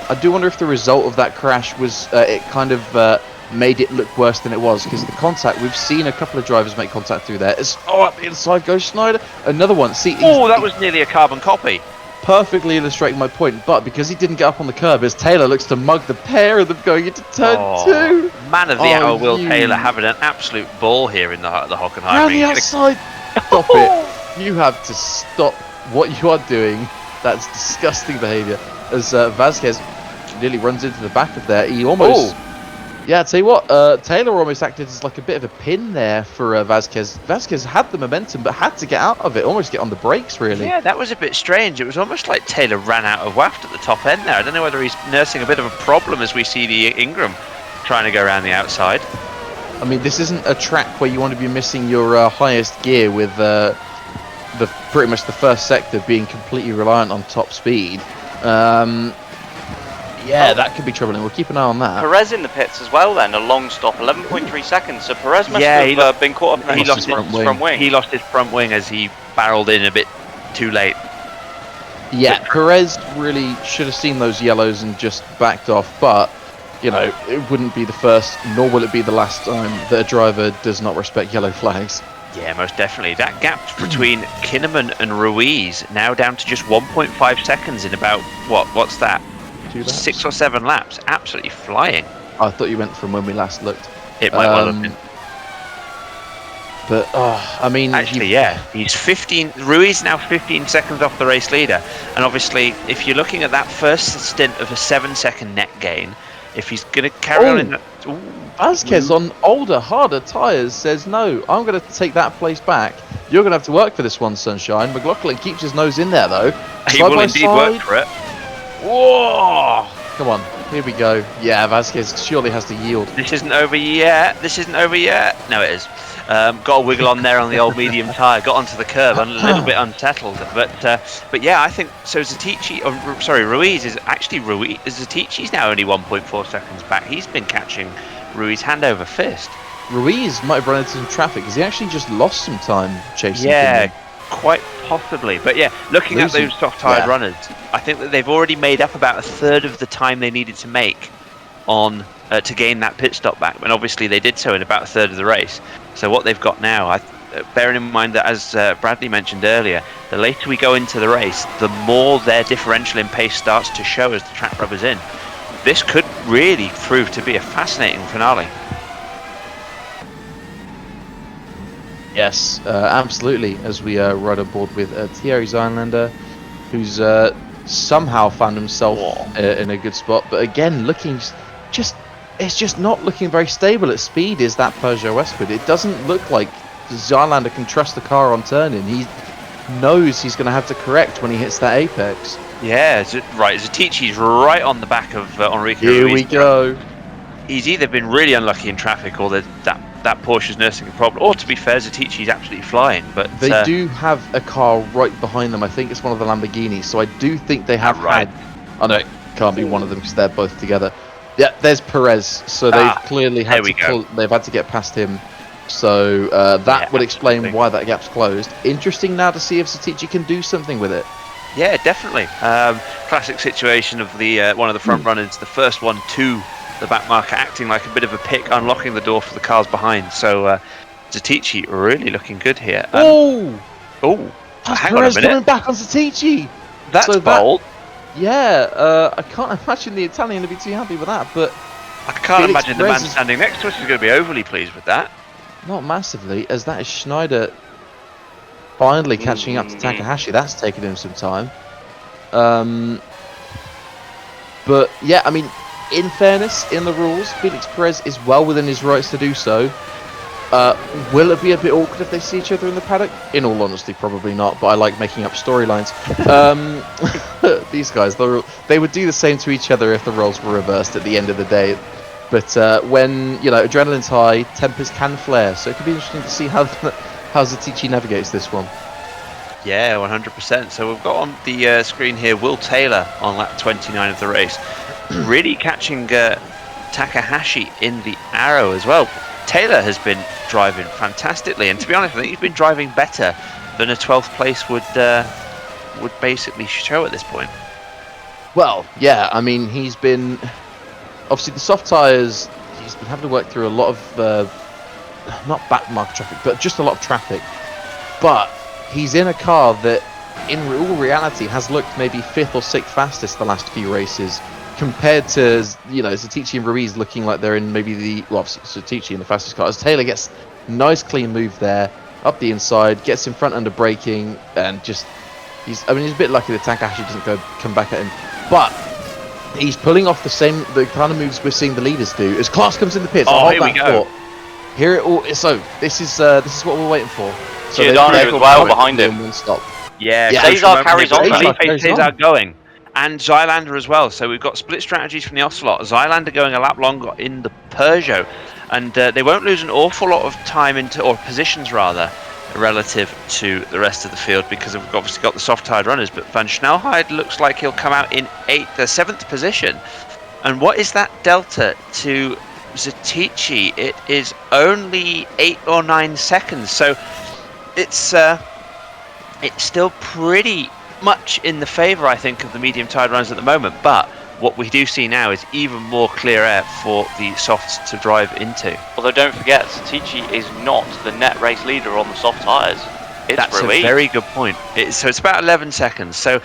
Speaker 2: I do wonder if the result of that crash was it kind of made it look worse than it was, because the contact, we've seen a couple of drivers make contact through there. Up the inside goes Schneider. Another one. See,
Speaker 3: that was nearly a carbon copy.
Speaker 2: Perfectly illustrating my point, but because he didn't get up on the curb, as Taylor looks to mug the pair of them going into turn two.
Speaker 3: Man of the hour, Will Taylor, having an absolute ball here in the Hockenheim
Speaker 2: Around
Speaker 3: ring.
Speaker 2: the outside. Stop it. You have to stop what you are doing. That's disgusting behaviour. As Vasquez nearly runs into the back of there. He almost... Yeah, I'll tell you what, Taylor almost acted as like a bit of a pin there for Vasquez. Vasquez had the momentum, but had to get out of it, almost get on the brakes, really.
Speaker 3: Yeah, that was a bit strange. It was almost like Taylor ran out of waft at the top end there. I don't know whether he's nursing a bit of a problem as we see the Ingram trying to go around the outside.
Speaker 2: I mean, this isn't a track where you want to be missing your highest gear with pretty much the first sector being completely reliant on top speed. Yeah, that could be troubling. We'll keep an eye on that.
Speaker 1: Perez in the pits as well then, a long stop, 11.3 seconds. So Perez must have been caught up.
Speaker 3: He lost his front wing. He lost his front wing as he barreled in a bit too late.
Speaker 2: Yeah, Perez really should have seen those yellows and just backed off, but, you know, it wouldn't be the first, nor will it be the last time that a driver does not respect yellow flags.
Speaker 3: Yeah, most definitely. That gap between Kinnaman and Ruiz now down to just 1.5 seconds in about, what's that? 6 or 7 laps. Absolutely flying.
Speaker 2: I thought you went from when we last looked.
Speaker 3: It might well have been.
Speaker 2: But, I mean...
Speaker 3: Actually, he's 15... Ruiz now 15 seconds off the race leader. And obviously, if you're looking at that first stint of a 7-second net gain, if he's going to carry on in that...
Speaker 2: Vasquez on older, harder tyres says, no, I'm going to take that place back. You're going to have to work for this one, Sunshine. McLaughlin keeps his nose in there, though.
Speaker 3: He will indeed work for it.
Speaker 2: Whoa! Come on, here we go. Yeah, Vasquez surely has to yield.
Speaker 3: This isn't over yet. This isn't over yet. No, it is. Got a wiggle on there on the old medium tyre. Got onto the curb, a little bit unsettled. But yeah, I think so. Ruiz is actually Zatici's now only 1.4 seconds back. He's been catching Ruiz hand over fist.
Speaker 2: Ruiz might have run into some traffic because he actually just lost some time chasing.
Speaker 3: Yeah, quite possibly. But yeah, looking at those soft-tyred runners, I think that they've already made up about a third of the time they needed to make on to gain that pit stop back. And obviously they did so in about a third of the race. So what they've got now, bearing in mind that as Bradley mentioned earlier, the later we go into the race, the more their differential in pace starts to show as the track rubber's in. This could really prove to be a fascinating finale.
Speaker 2: Yes, absolutely, as we ride on board with Thierry Zylander, who's somehow found himself in a good spot, but again, it's just not looking very stable at speed, is that Peugeot Westwood. It doesn't look like Zylander can trust the car on turning. He knows he's going to have to correct when he hits that apex.
Speaker 3: Yeah, right, Zatici's right on the back of Enrique Ruiz.
Speaker 2: Here we go.
Speaker 3: He's either been really unlucky in traffic or that Porsche's nursing a problem. Or to be fair, Zatici's absolutely flying. But
Speaker 2: they do have a car right behind them. I think it's one of the Lamborghinis. So I do think they have had... Oh no, can't be one of them because they're both together. Yeah, there's Perez. So they've clearly had to they've had to get past him. So that would explain why that gap's closed. Interesting now to see if Satici can do something with it.
Speaker 3: Yeah, definitely. Classic situation of the one of the front runners, the first one to the back marker, acting like a bit of a pick, unlocking the door for the cars behind. So Satici really looking good here.
Speaker 2: Oh,
Speaker 3: hang on a minute.
Speaker 2: Coming back on Satici.
Speaker 3: That's bold.
Speaker 2: I can't imagine the Italian to be too happy with that, but
Speaker 3: I can't imagine the man standing next to us is going to be overly pleased with that.
Speaker 2: Not massively, as that is Schneider finally catching up to Takahashi. That's taken him some time. But yeah, I mean, in fairness, in the rules, Felix Perez is well within his rights to do so. Will it be a bit awkward if they see each other in the paddock? In all honesty, probably not, but I like making up storylines. These guys, they would do the same to each other if the roles were reversed at the end of the day. But when, adrenaline's high, tempers can flare, so it could be interesting to see how Satici navigates this one.
Speaker 3: Yeah, 100%. So we've got on the screen here Will Taylor on lap 29 of the race. Really catching Takahashi in the arrow as well. Taylor has been driving fantastically, and to be honest, I think he's been driving better than a 12th place would basically show at this point.
Speaker 2: Well, yeah, I mean, he's been... Obviously, the soft tyres, he's been having to work through a lot of, not backmark traffic, but just a lot of traffic. But he's in a car that, in all reality, has looked maybe 5th or 6th fastest the last few races, compared to, Satici and Ruiz looking like they're in maybe obviously Satici in the fastest car. As Taylor gets nice clean move there, up the inside, gets in front under braking, and just, he's a bit lucky that Takahashi doesn't come back at him. But he's pulling off the kind of moves we're seeing the leaders do. As Klaas comes in the pits,
Speaker 3: here we go.
Speaker 2: Here it all. So this is what we're waiting for. So
Speaker 1: Giordano as well behind him.
Speaker 2: One stop.
Speaker 3: Yeah,
Speaker 1: Cesar carries on.
Speaker 3: Cesar going, and Zylander as well. So we've got split strategies from the Ocelot. Zylander going a lap longer in the Peugeot, and they won't lose an awful lot of time or positions rather, relative to the rest of the field, because we've obviously got the soft-tired runners, but Van Snelheid looks like he'll come out in 7th position. And what is that delta to Satici? It is only 8 or 9 seconds, so it's still pretty much in the favour, I think, of the medium-tired runners at the moment, but what we do see now is even more clear air for the softs to drive into.
Speaker 1: Although don't forget, Satici is not the net race leader on the soft tyres.
Speaker 3: That's Ruiz. A very good point. So it's about 11 seconds. So,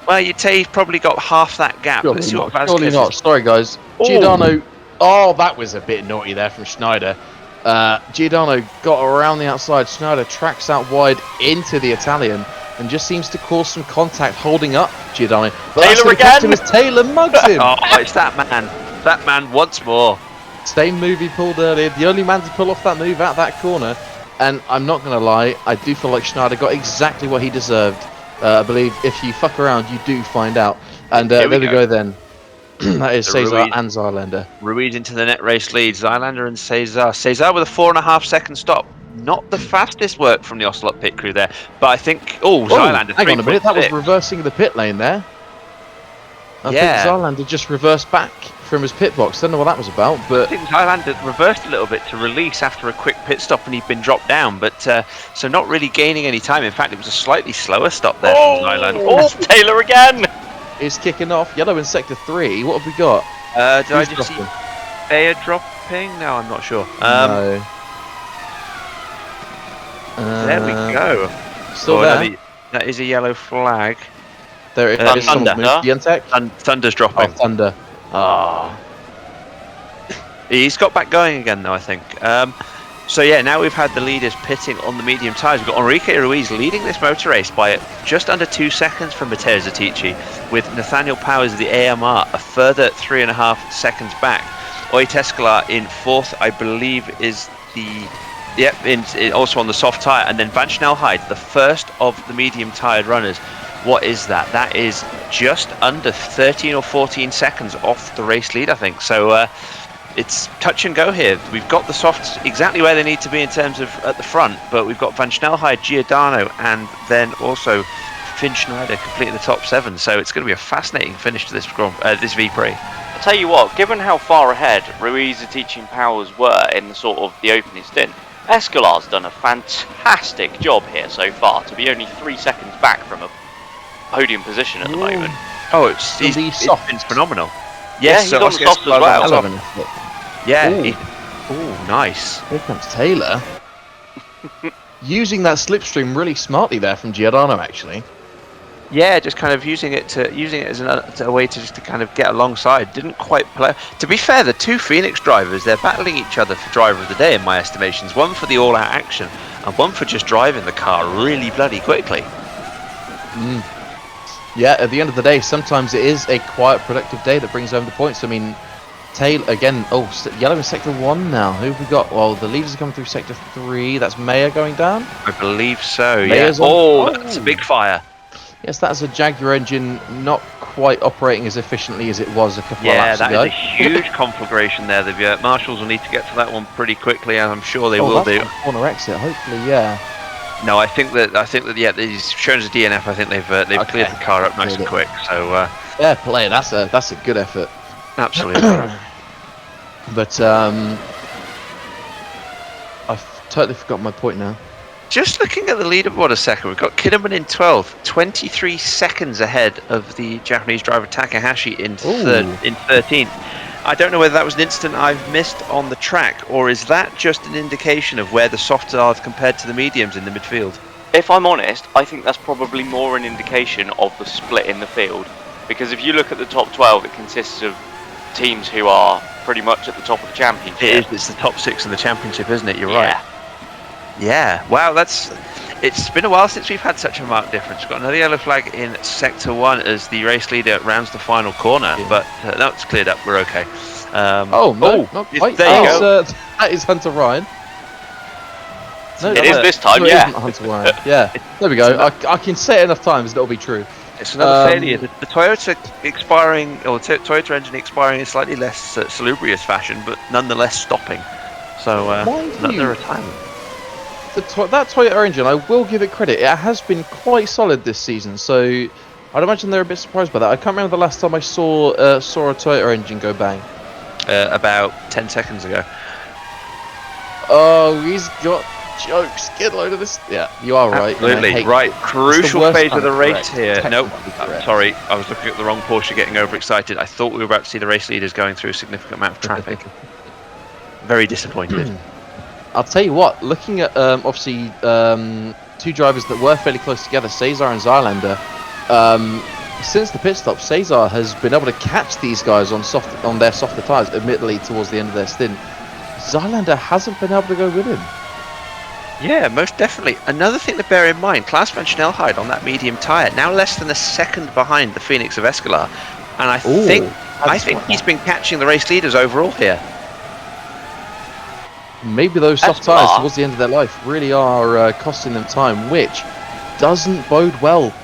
Speaker 3: well, you'd say he's probably got half that gap.
Speaker 2: Surely not. Sorry, guys. Giordano. Oh, that was a bit naughty there from Schneider. Giordano got around the outside. Schneider tracks out wide into the Italian and just seems to cause some contact, holding up Giordano. But
Speaker 1: Taylor again!
Speaker 2: Taylor mugs him!
Speaker 3: It's that man. That man once more.
Speaker 2: Same move he pulled earlier. The only man to pull off that move at that corner. And I'm not going to lie, I do feel like Schneider got exactly what he deserved. I believe if you fuck around, you do find out. And there we go then. That is Cesar and Zylander.
Speaker 3: Ruiz into the net race lead. Zylander and Cesar. Cesar with a 4.5 second stop. Not the fastest work from the Ocelot pit crew there, but I think... Zylander.
Speaker 2: Hang on a minute, that was reversing the pit lane there. I think Zylander just reversed back from his pit box. Don't know what that was about, but...
Speaker 3: I think Zylander reversed a little bit to release after a quick pit stop and he'd been dropped down, but so not really gaining any time. In fact, it was a slightly slower stop there from Zylander.
Speaker 1: Taylor again!
Speaker 2: It's kicking off. Yellow in sector 3. What have we got?
Speaker 3: Did I just see Bayer dropping? No, I'm not sure.
Speaker 2: No.
Speaker 3: There we go.
Speaker 2: Still there.
Speaker 3: That is a yellow flag.
Speaker 2: There it is.
Speaker 1: Thunder.
Speaker 3: Thunder's dropping.
Speaker 2: Oh, Thunder.
Speaker 3: He's got back going again, though, I think. So yeah, now we've had the leaders pitting on the medium tyres. We've got Enrique Ruiz leading this motor race by just under 2 seconds from Matteo Satici, with Nathaniel Powers of the AMR a further 3.5 seconds back. Oit Escalar in 4th, I believe, is the... also on the soft tyre, and then Van Snelheid, the first of the medium-tired runners. What is that? That is just under 13 or 14 seconds off the race lead, I think. So it's touch and go here. We've got the softs exactly where they need to be in terms of at the front, but we've got Van Snelheid, Giordano, and then also Finn Schneider completing the top 7. So it's going to be a fascinating finish to this this V-Prix.
Speaker 1: I'll tell you what, given how far ahead Ruiz, Atici and Powers were in the sort of the opening stint, Escalar's done a fantastic job here so far to be only 3 seconds back from a podium position at the moment.
Speaker 3: Oh, it's been phenomenal.
Speaker 1: Yes, he's on the soft as well.
Speaker 3: Yeah. Oh, nice.
Speaker 2: Here comes Taylor. Using that slipstream really smartly there from Giordano, actually.
Speaker 3: Yeah, just kind of using it as a way to kind of get alongside. Didn't quite play. To be fair, the two Phoenix drivers, they're battling each other for driver of the day in my estimations. One for the all-out action, and one for just driving the car really bloody quickly.
Speaker 2: Yeah, at the end of the day, sometimes it is a quiet, productive day that brings home the points. I mean, Taylor again. Oh, yellow in sector 1 now. Who have we got? Well, the leaders are coming through sector 3. That's Mayer going down.
Speaker 3: I believe so.
Speaker 2: Mayer's
Speaker 3: yeah. That's a big fire.
Speaker 2: Yes, that's a Jaguar engine not quite operating as efficiently as it was a couple of laps ago.
Speaker 3: Yeah, that is a huge conflagration there. The marshals will need to get to that one pretty quickly, and I'm sure they will do.
Speaker 2: Corner exit, hopefully, yeah.
Speaker 3: No, I think that yeah, he's shown as a DNF. I think they've cleared the car up nice and quick. So
Speaker 2: fair play. That's a good effort.
Speaker 3: Absolutely.
Speaker 2: But I've totally forgotten my point now.
Speaker 3: Just looking at the leaderboard a second, we've got Kinnaman in 12th, 23 seconds ahead of the Japanese driver Takahashi in 13th. I don't know whether that was an incident I've missed on the track, or is that just an indication of where the softs are compared to the mediums in the midfield?
Speaker 1: If I'm honest, I think that's probably more an indication of the split in the field, because if you look at the top 12, it consists of teams who are pretty much at the top of the championship.
Speaker 3: It is. It's the top 6 in the championship, isn't it? You're right. Yeah. Wow, it's been a while since we've had such a marked difference. We've got another yellow flag in sector 1 as the race leader rounds the final corner, but no, it's cleared up. We're okay.
Speaker 2: Not quite.
Speaker 3: There you go.
Speaker 2: That is Hunter Ryan. No,
Speaker 1: it is this time,
Speaker 2: no, it isn't Hunter Ryan. Yeah, there we go. I can say it enough times, it'll be true.
Speaker 3: It's another failure. The Toyota expiring, or Toyota engine expiring in slightly less salubrious fashion, but nonetheless stopping. So another retirement.
Speaker 2: That Toyota engine, I will give it credit. It has been quite solid this season, so I'd imagine they're a bit surprised by that. I can't remember the last time I saw a Toyota engine go bang.
Speaker 3: About 10 seconds ago.
Speaker 2: Oh, he's got jokes. Get a load of this. Yeah, you are right.
Speaker 3: Absolutely right. Crucial phase of the race here. Nope.
Speaker 2: Correct.
Speaker 3: Sorry, I was looking at the wrong Porsche, getting overexcited. I thought we were about to see the race leaders going through a significant amount of traffic. Very disappointed.
Speaker 2: I'll tell you what, looking at obviously two drivers that were fairly close together, Cesar and Zylander, since the pit stop, Cesar has been able to catch these guys on their softer tyres, admittedly towards the end of their stint. Zylander hasn't been able to go with him.
Speaker 3: Yeah, most definitely. Another thing to bear in mind, Klaas van Snelheid on that medium tyre, now less than a second behind the Phoenix of Escalar. And I think he's been catching the race leaders overall here.
Speaker 2: Maybe those soft tyres towards the end of their life really are costing them time, which doesn't bode well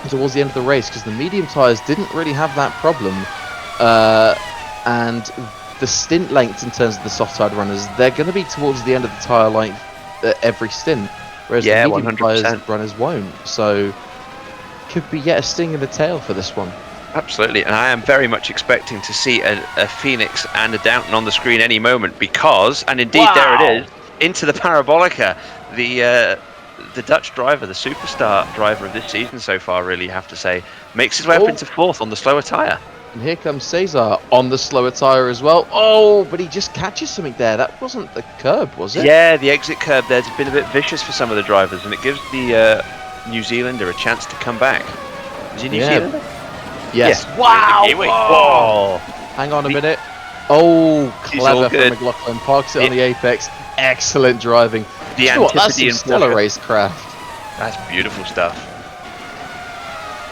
Speaker 2: towards the end of the race, because the medium tyres didn't really have that problem. And the stint lengths in terms of the soft tyre runners, they're going to be towards the end of the tyre length every stint, whereas the medium tyres runners won't. So could be yet a sting in the tail for this one.
Speaker 3: Absolutely, and I am very much expecting to see a Phoenix and a Downton on the screen any moment, because, and indeed there it is, into the Parabolica, the Dutch driver, the superstar driver of this season so far, really, you have to say, makes his way up into fourth on the slower tyre.
Speaker 2: And here comes Cesar on the slower tyre as well. Oh, but he just catches something there. That wasn't the curb, was it?
Speaker 3: Yeah, the exit curb there's been a bit vicious for some of the drivers, and it gives the New Zealander a chance to come back. Is he New Zealander?
Speaker 2: Yes.
Speaker 3: Wow!
Speaker 2: Whoa. Hang on a minute. Oh, clever from McLaughlin. Parks it on the apex. Excellent driving. That's some stellar racecraft.
Speaker 3: That's beautiful stuff.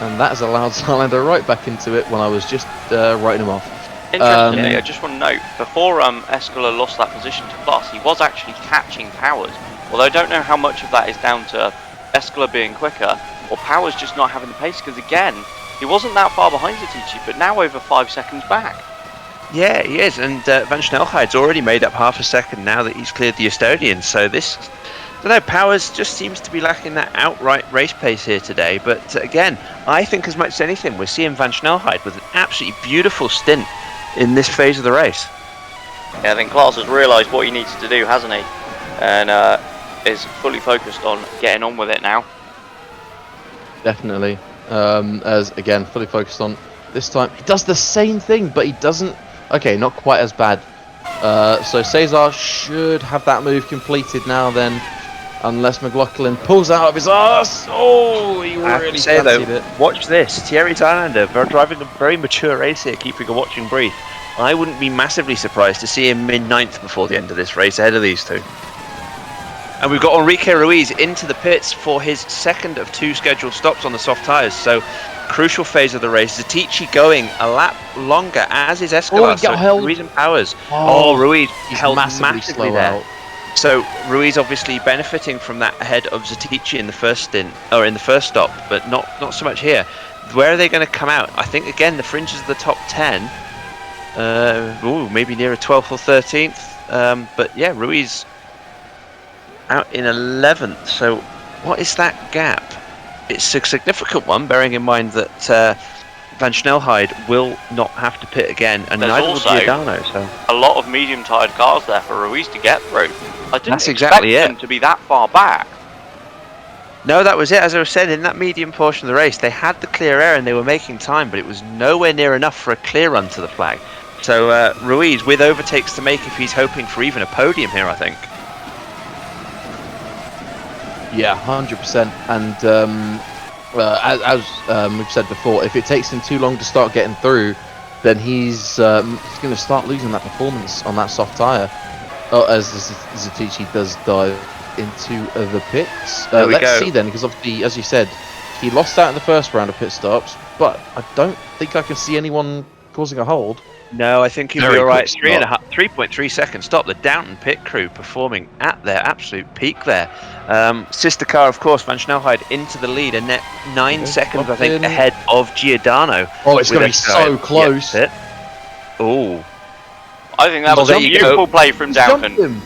Speaker 2: And that has allowed Zylander right back into it when I was just writing him off.
Speaker 1: Interestingly, I just want to note, before Escalar lost that position to Klaas, he was actually catching Powers. Although I don't know how much of that is down to Escalar being quicker, or Powers just not having the pace, because again, he wasn't that far behind Atici, but now over 5 seconds back.
Speaker 3: Yeah, he is, and Van Snelheid's already made up half a second now that he's cleared the Estonian, so this I don't know, Powers just seems to be lacking that outright race pace here today. But again, I think as much as anything, we're seeing Van Snelheid with an absolutely beautiful stint in this phase of the race.
Speaker 1: Yeah, I think Klaas has realised what he needs to do, hasn't he? And is fully focused on getting on with it now.
Speaker 2: Definitely. As again, fully focused on this time. He does the same thing, but he doesn't. Okay, not quite as bad. So Cesar should have that move completed now then, unless McLaughlin pulls out of his arse. Oh, he really fancied it.
Speaker 3: Watch this. Thierry Zylander driving a very mature race here, keeping a watching brief. I wouldn't be massively surprised to see him mid-9th before the end of this race, ahead of these two. And we've got Enrique Ruiz into the pits for his second of 2 scheduled stops on the soft tyres. So, crucial phase of the race. Zatici going a lap longer, as is Escalar.
Speaker 2: Oh, he got held.
Speaker 3: Ruiz and Powers.
Speaker 2: Ruiz
Speaker 3: held massively
Speaker 2: slow
Speaker 3: there.
Speaker 2: out.
Speaker 3: So Ruiz obviously benefiting from that ahead of Zatici in the first stint, or in the first stop, but not so much here. Where are they going to come out? I think again the fringes of the top 10. Maybe near a 12th or 13th. But yeah, Ruiz out in 11th. So what is that gap? It's a significant one, bearing in mind that Van Snelheid will not have to pit again, and
Speaker 1: there's
Speaker 3: neither will
Speaker 1: also
Speaker 3: Giordano. So
Speaker 1: a lot of medium-tired cars there for Ruiz to get through. I didn't
Speaker 3: That's
Speaker 1: expect
Speaker 3: exactly
Speaker 1: them to be that far back.
Speaker 3: no, that was it. As I was saying, in that medium portion of the race, they had the clear air and they were making time, but it was nowhere near enough for a clear run to the flag. So Ruiz with overtakes to make if he's hoping for even a podium here, I think.
Speaker 2: Yeah, 100%. And as we've said before, if it takes him too long to start getting through, then he's going to start losing that performance on that soft tyre. As Zatici does dive into the pits. Let's see then, because obviously, as you said, he lost out in the first round of pit stops, but I don't think I can see anyone causing a hold.
Speaker 3: No, I think he'll be alright. 3.3 second stop. The Downton pit crew performing at their absolute peak there. Sister car, of course, Van Snelheid into the lead, a net 9 seconds, I think, ahead of Giordano.
Speaker 2: Oh, it's going to be so close.
Speaker 1: Oh, I think that was a beautiful play from Downton.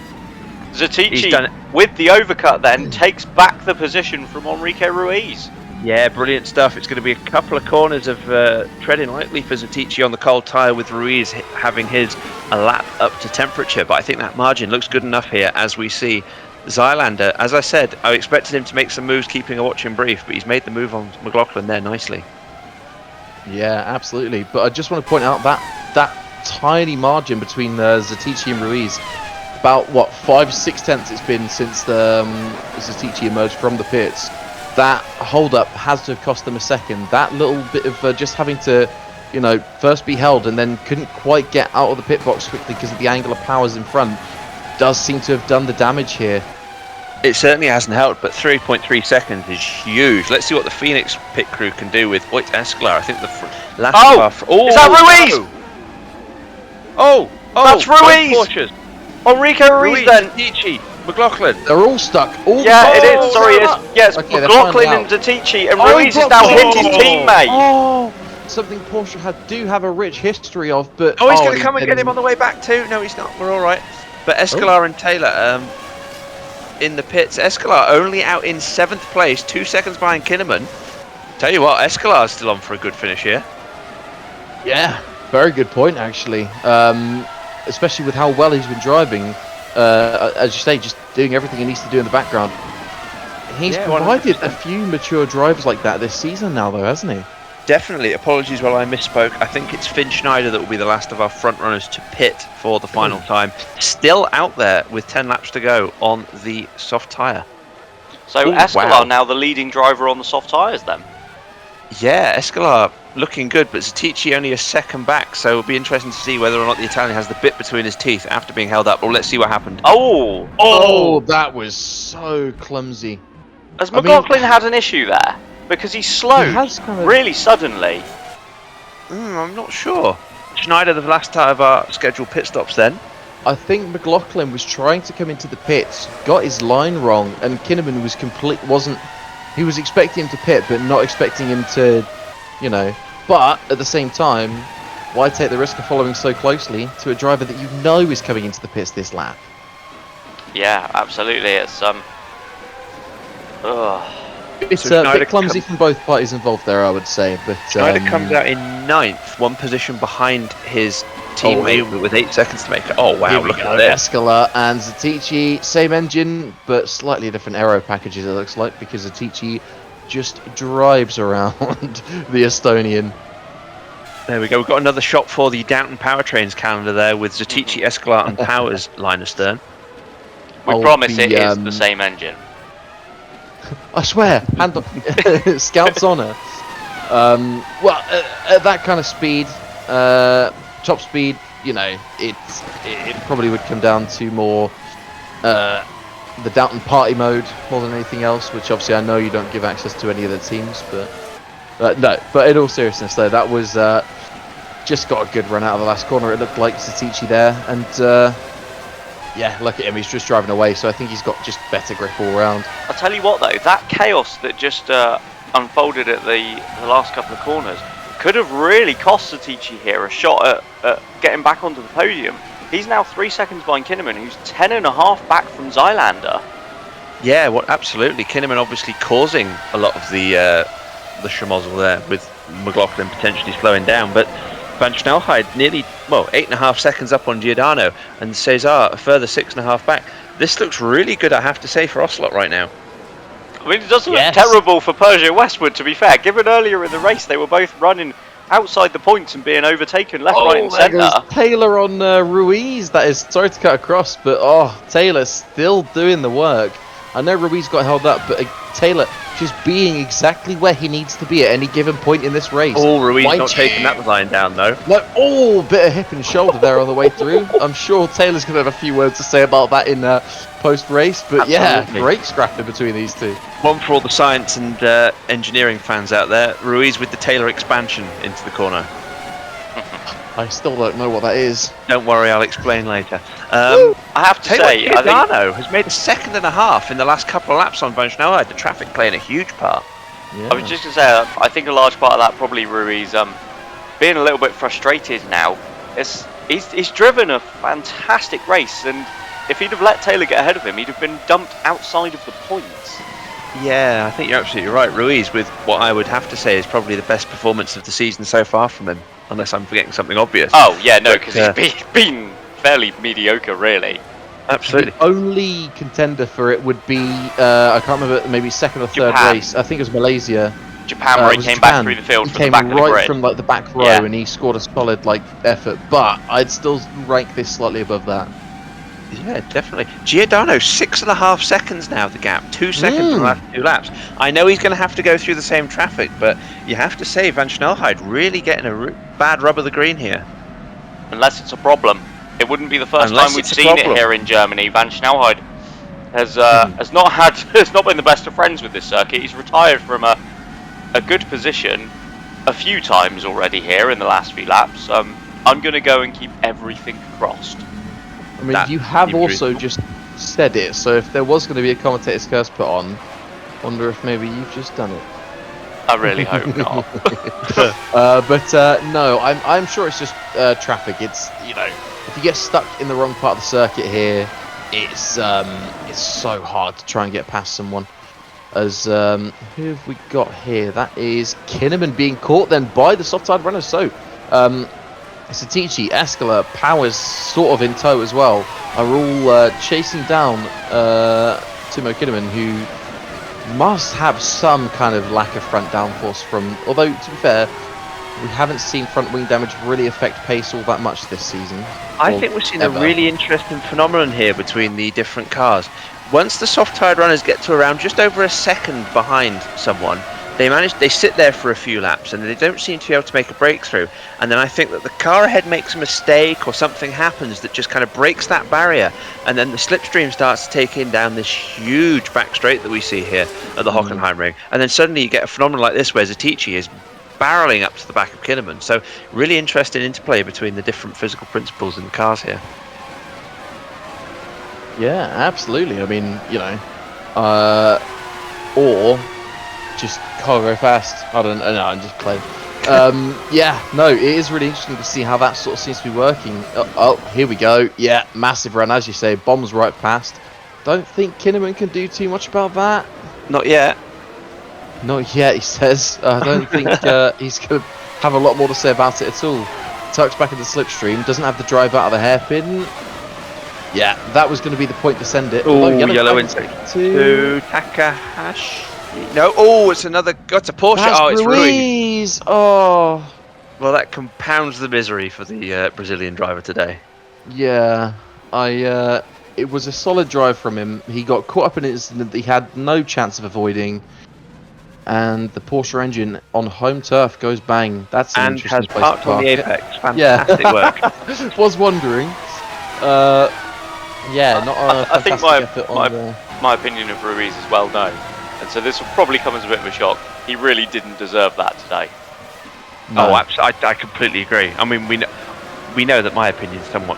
Speaker 1: Zatici, with the overcut, then takes back the position from Enrique Ruiz.
Speaker 3: Yeah, brilliant stuff. It's going to be a couple of corners of treading lightly for Zatici on the cold tyre, with Ruiz having his a lap up to temperature. But I think that margin looks good enough here, as we see Zylander. As I said, I expected him to make some moves, keeping a watching brief, but he's made the move on McLaughlin there nicely.
Speaker 2: Yeah, absolutely. But I just want to point out that tiny margin between Zatici and Ruiz. About, what, 5-6 tenths it's been since Zatici emerged from the pits. That hold-up has to have cost them a second. That little bit of just having to, first be held and then couldn't quite get out of the pit box quickly because of the angle of Powers in front does seem to have done the damage here.
Speaker 3: It certainly hasn't helped, but 3.3 seconds is huge. Let's see what the Phoenix pit crew can do with Oit Escalar. I think the last half.
Speaker 1: Oh, is that Ruiz?
Speaker 3: No. Oh,
Speaker 1: that's Ruiz. Enrique Ruiz then.
Speaker 3: Zatici, McLaughlin.
Speaker 2: They're all stuck.
Speaker 1: Yeah, it is. Sorry, it's McLaughlin and Zatici, and Ruiz has now hit his teammate.
Speaker 2: Oh, something Porsche do have a rich history of, but
Speaker 3: he's going to come and get him on the way back too. No, he's not. We're all right. But Escalar and Taylor in the pits. Escalar only out in 7th place, 2 seconds behind Kinnaman. Tell you what, Escalar's still on for a good finish here.
Speaker 2: Yeah, very good point actually. Especially with how well he's been driving, as you say, just doing everything he needs to do in the background. He's provided 100%. A few mature drivers like that this season now, though, hasn't he?
Speaker 3: Definitely. Apologies while I misspoke. I think it's Finn Schneider that will be the last of our front runners to pit for the final time. Still out there with 10 laps to go on the soft tyre.
Speaker 1: So Escalar now the leading driver on the soft tyres then?
Speaker 3: Yeah, Escalar looking good, but Zatici only a second back, so it'll be interesting to see whether or not the Italian has the bit between his teeth after being held up. Well, let's see what happened.
Speaker 2: Oh, that was so clumsy.
Speaker 1: Has McLaughlin had an issue there? Because he slowed really suddenly.
Speaker 3: I'm not sure. Schneider, the last of our scheduled pit stops then.
Speaker 2: I think McLaughlin was trying to come into the pits, got his line wrong, and Kinnaman was he was expecting him to pit, but not expecting him to, But at the same time, why take the risk of following so closely to a driver that is coming into the pits this lap?
Speaker 1: Yeah, absolutely. It's
Speaker 2: It's a bit clumsy from both parties involved there, I would say. But
Speaker 3: Schneider comes out in 9th, one position behind his teammate with 8 seconds to make it. Oh wow, look at this.
Speaker 2: Escala and Zatici, same engine, but slightly different aero packages, it looks like, because Zatici just drives around the Estonian.
Speaker 3: There we go. We've got another shot for the Downton Powertrains calendar there with Zatici, Escala and Powers line astern.
Speaker 1: We promise it is the same engine.
Speaker 2: I swear, hand on Scout's honour. Well, at that kind of speed, top speed, you know, it probably would come down to more the Downton party mode more than anything else, which obviously I know you don't give access to any of the teams, but no. But in all seriousness, though, that was just got a good run out of the last corner. It looked like Zatici there, and yeah, look at him, he's just driving away, so I think he's got just better grip all round.
Speaker 1: I'll tell you what though, that chaos that just unfolded at the last couple of corners could have really cost Zatici here a shot at getting back onto the podium. He's now 3 seconds behind Kinnaman, who's 10.5 back from Zylander.
Speaker 3: Yeah, well, absolutely. Kinnaman obviously causing a lot of the schmozzle there, with McLaughlin potentially slowing down, but Van Snelheid nearly, well, 8.5 seconds up on Giordano, and Cesar a further 6.5 back. This looks really good, I have to say, for Ocelot right now.
Speaker 1: I mean, it doesn't look terrible for Peugeot Westwood, to be fair. Given earlier in the race, they were both running outside the points and being overtaken left, right and centre.
Speaker 2: Taylor on Ruiz, that is, sorry to cut across, but Taylor still doing the work. I know Ruiz got held up, but Taylor just being exactly where he needs to be at any given point in this race.
Speaker 3: Oh, Ruiz not taking that line down though.
Speaker 2: No, bit of hip and shoulder there on the way through. I'm sure Taylor's going to have a few words to say about that in post-race, but yeah, great scrapping between these two.
Speaker 3: One for all the science and engineering fans out there. Ruiz with the Taylor expansion into the corner.
Speaker 2: I still don't know what that is.
Speaker 3: Don't worry, I'll explain later.
Speaker 1: I have to say,
Speaker 3: Giordano has made a 1.5 seconds in the last couple of laps on Van Snelheid. The traffic playing a huge part.
Speaker 2: Yeah.
Speaker 1: I was just going to say, I think a large part of that probably Ruiz being a little bit frustrated now. He's driven a fantastic race, and if he'd have let Taylor get ahead of him, he'd have been dumped outside of the points.
Speaker 3: Yeah, I think you're absolutely right. Ruiz with what I would have to say is probably the best performance of the season so far from him, unless I'm forgetting something obvious.
Speaker 1: Oh yeah, no, because he's been fairly mediocre, really.
Speaker 3: Absolutely.
Speaker 2: The only contender for it would be, I can't remember, maybe second or third race. I think it was Malaysia.
Speaker 1: Japan, where he came back through the field from the back of the grid.
Speaker 2: He came right from like the back row, and he scored a solid effort. But I'd still rank this slightly above that.
Speaker 3: Yeah, definitely. Giordano, 6.5 seconds now, the gap. 2 seconds in the last 2 laps. I know he's going to have to go through the same traffic, but you have to say Van Snelheid really getting a bad rub of the green here.
Speaker 1: Unless it's a problem. It wouldn't be the first time we've seen it here in Germany. Van Snelheid has not been the best of friends with this circuit. He's retired from a good position a few times already here in the last few laps. I'm going to go and keep everything crossed.
Speaker 2: I mean, you have also just said it, so if there was going to be a commentator's curse put on, I wonder if maybe you've just done it.
Speaker 1: I really hope not.
Speaker 2: But no, I'm sure it's just traffic. It's, you know, if you get stuck in the wrong part of the circuit here, it's so hard to try and get past someone. As who have we got here? That is Kinnaman being caught then by the soft side runners. So Zatici, Escala, Powers sort of in tow as well, are all chasing down Timo Kinnaman, who must have some kind of lack of front downforce from, although to be fair, we haven't seen front wing damage really affect pace all that much this season.
Speaker 3: I think we're seeing a really interesting phenomenon here between the different cars. Once the soft tyred runners get to around just over a second behind someone, they sit there for a few laps and they don't seem to be able to make a breakthrough, and then I think that the car ahead makes a mistake or something happens that just kind of breaks that barrier, and then the slipstream starts taking down this huge back straight that we see here at the Hockenheimring, and then suddenly you get a phenomenon like this where Zatici is barreling up to the back of Kinnaman. So really interesting interplay between the different physical principles in the cars here.
Speaker 2: Yeah, absolutely. I mean, you know, or just can't go fast. I don't know. I'm just playing. Yeah, no, it is really interesting to see how that sort of seems to be working. Oh, here we go. Yeah, massive run, as you say. Bombs right past. Don't think Kinnaman can do too much about that.
Speaker 3: Not yet.
Speaker 2: Not yet, he says. I don't think he's going to have a lot more to say about it at all. Tucks back into the slipstream, doesn't have the drive out of the hairpin. Yeah, that was going to be the point to send it.
Speaker 3: Oh, yellow into Takahashi. No, it's another. It's a Porsche.
Speaker 2: That's
Speaker 3: It's
Speaker 2: Ruiz. Oh.
Speaker 3: Well, that compounds the misery for the Brazilian driver today.
Speaker 2: Yeah, it was a solid drive from him. He got caught up in an incident that he had no chance of avoiding. And the Porsche engine on home turf goes bang. That's an interesting place to park
Speaker 3: on the
Speaker 2: it.
Speaker 3: apex. Fantastic work.
Speaker 2: Was wondering. Yeah, not a
Speaker 1: I think
Speaker 2: fantastic effort on
Speaker 1: my opinion of Ruiz is well known, and so this will probably come as a bit of a shock. He really didn't deserve that today.
Speaker 2: No.
Speaker 3: Oh, absolutely. I completely agree. I mean, we know that my opinion is somewhat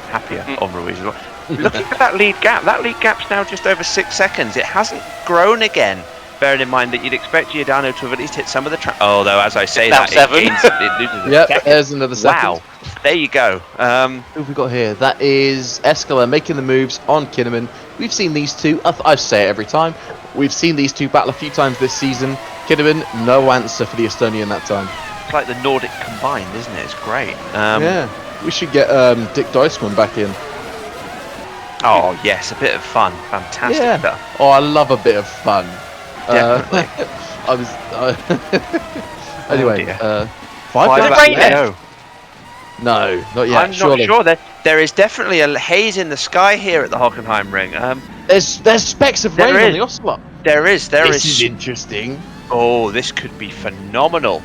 Speaker 3: happier on Ruiz as well. Looking at that lead gap's now just over 6 seconds. It hasn't grown again. Bearing in mind that you'd expect Giordano to have at least hit some of the track. Although, as I say that, it loses
Speaker 2: yep, there's another second.
Speaker 3: Wow, there you go.
Speaker 2: Who have we got here? That is Escala making the moves on Kinnaman. We've seen these two, I say it every time, we've seen these two battle a few times this season. Kinnaman, no answer for the Estonian that time.
Speaker 3: It's like the Nordic combined, isn't it? It's great.
Speaker 2: Yeah, we should get Dick Deisman back in.
Speaker 3: Oh, yes, a bit of fun. Fantastic stuff.
Speaker 2: Oh, I love a bit of fun.
Speaker 3: Definitely.
Speaker 2: Anyway,
Speaker 3: oh
Speaker 2: 5
Speaker 1: laps to
Speaker 2: go. No, not yet.
Speaker 3: I'm not sure. There is definitely a haze in the sky here at the Hockenheim Ring.
Speaker 2: There's specks of rain on the Ocelot.
Speaker 3: There is.
Speaker 2: This is interesting.
Speaker 3: Oh, this could be phenomenal.